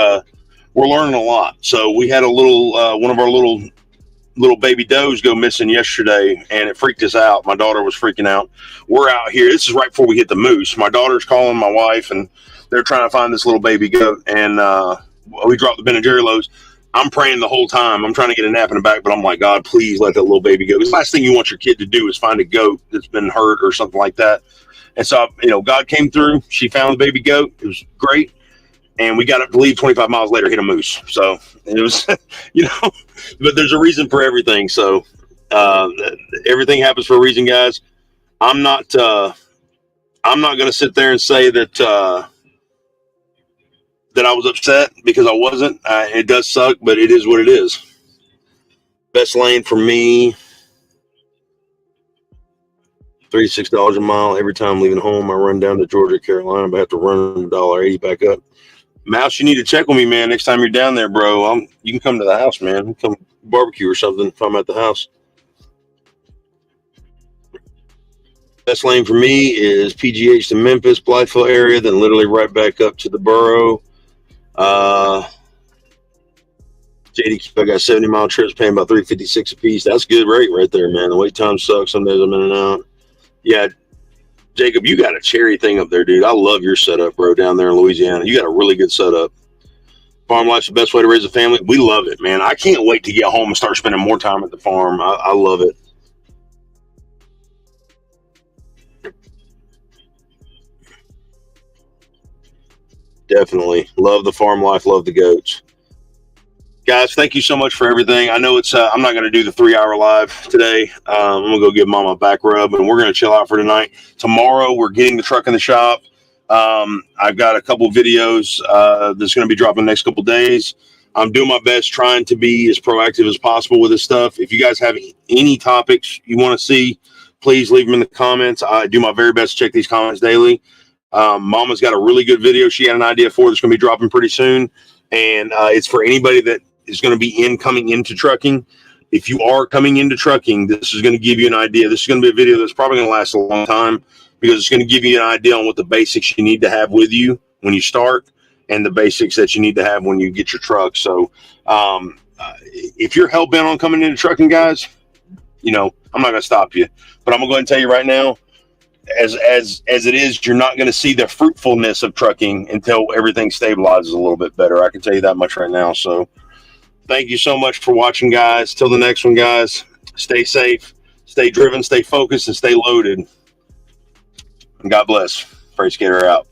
we're learning a lot. So we had a little, one of our little baby does go missing yesterday, and it freaked us out. My daughter was freaking out. We're out here. This is right before we hit the moose. My daughter's calling my wife, and they're trying to find this little baby goat, and we dropped the Ben & Jerry loads. I'm praying the whole time. I'm trying to get a nap in the back, but I'm like, God, please let that little baby go. The last thing you want your kid to do is find a goat that's been hurt or something like that. And so, God came through. She found the baby goat. It was great. And we got up to leave 25 miles later, hit a moose. So it was, but there's a reason for everything. So everything happens for a reason, guys. I'm not I'm not going to sit there and say that that I was upset, because I wasn't. It does suck, but it is what it is. Best lane for me, $36 a mile. Every time leaving home, I run down to Georgia, Carolina, but I have to run $1.80 back up. Mouse, you need to check with me, man. Next time you're down there, bro, you can come to the house, man. Come barbecue or something if I'm at the house. Best lane for me is PGH to Memphis, Blytheville area, then literally right back up to the borough. JDQ, I got 70-mile trips, paying about $356 a piece. That's a good rate right there, man. The wait time sucks. Some days I'm in and out. Yeah, Jacob, you got a cherry thing up there, dude. I love your setup, bro, down there in Louisiana. You got a really good setup. Farm life's the best way to raise a family. We love it, man. I can't wait to get home and start spending more time at the farm. I love it. Definitely. Love the farm life. Love the goats. Guys, thank you so much for everything. I know it's I'm not going to do the 3-hour live today. I'm going to go give Mama a back rub, and we're going to chill out for tonight. Tomorrow, we're getting the truck in the shop. I've got a couple videos that's going to be dropping the next couple days. I'm doing my best trying to be as proactive as possible with this stuff. If you guys have any topics you want to see, please leave them in the comments. I do my very best to check these comments daily. Mama's got a really good video she had an idea for that's going to be dropping pretty soon. And it's for anybody that is going to be coming into trucking. If you are coming into trucking, this is going to give you an idea. This is going to be a video that's probably going to last a long time, because it's going to give you an idea on what the basics you need to have with you when you start, and the basics that you need to have when you get your truck. So if you're hell-bent on coming into trucking, guys, I'm not going to stop you. But I'm going to go ahead and tell you right now, as it is, you're not going to see the fruitfulness of trucking until everything stabilizes a little bit better. I can tell you that much right now. So thank you so much for watching, guys. Till the next one, guys, stay safe, stay driven, stay focused, and stay loaded. And God bless. Freight Skater out.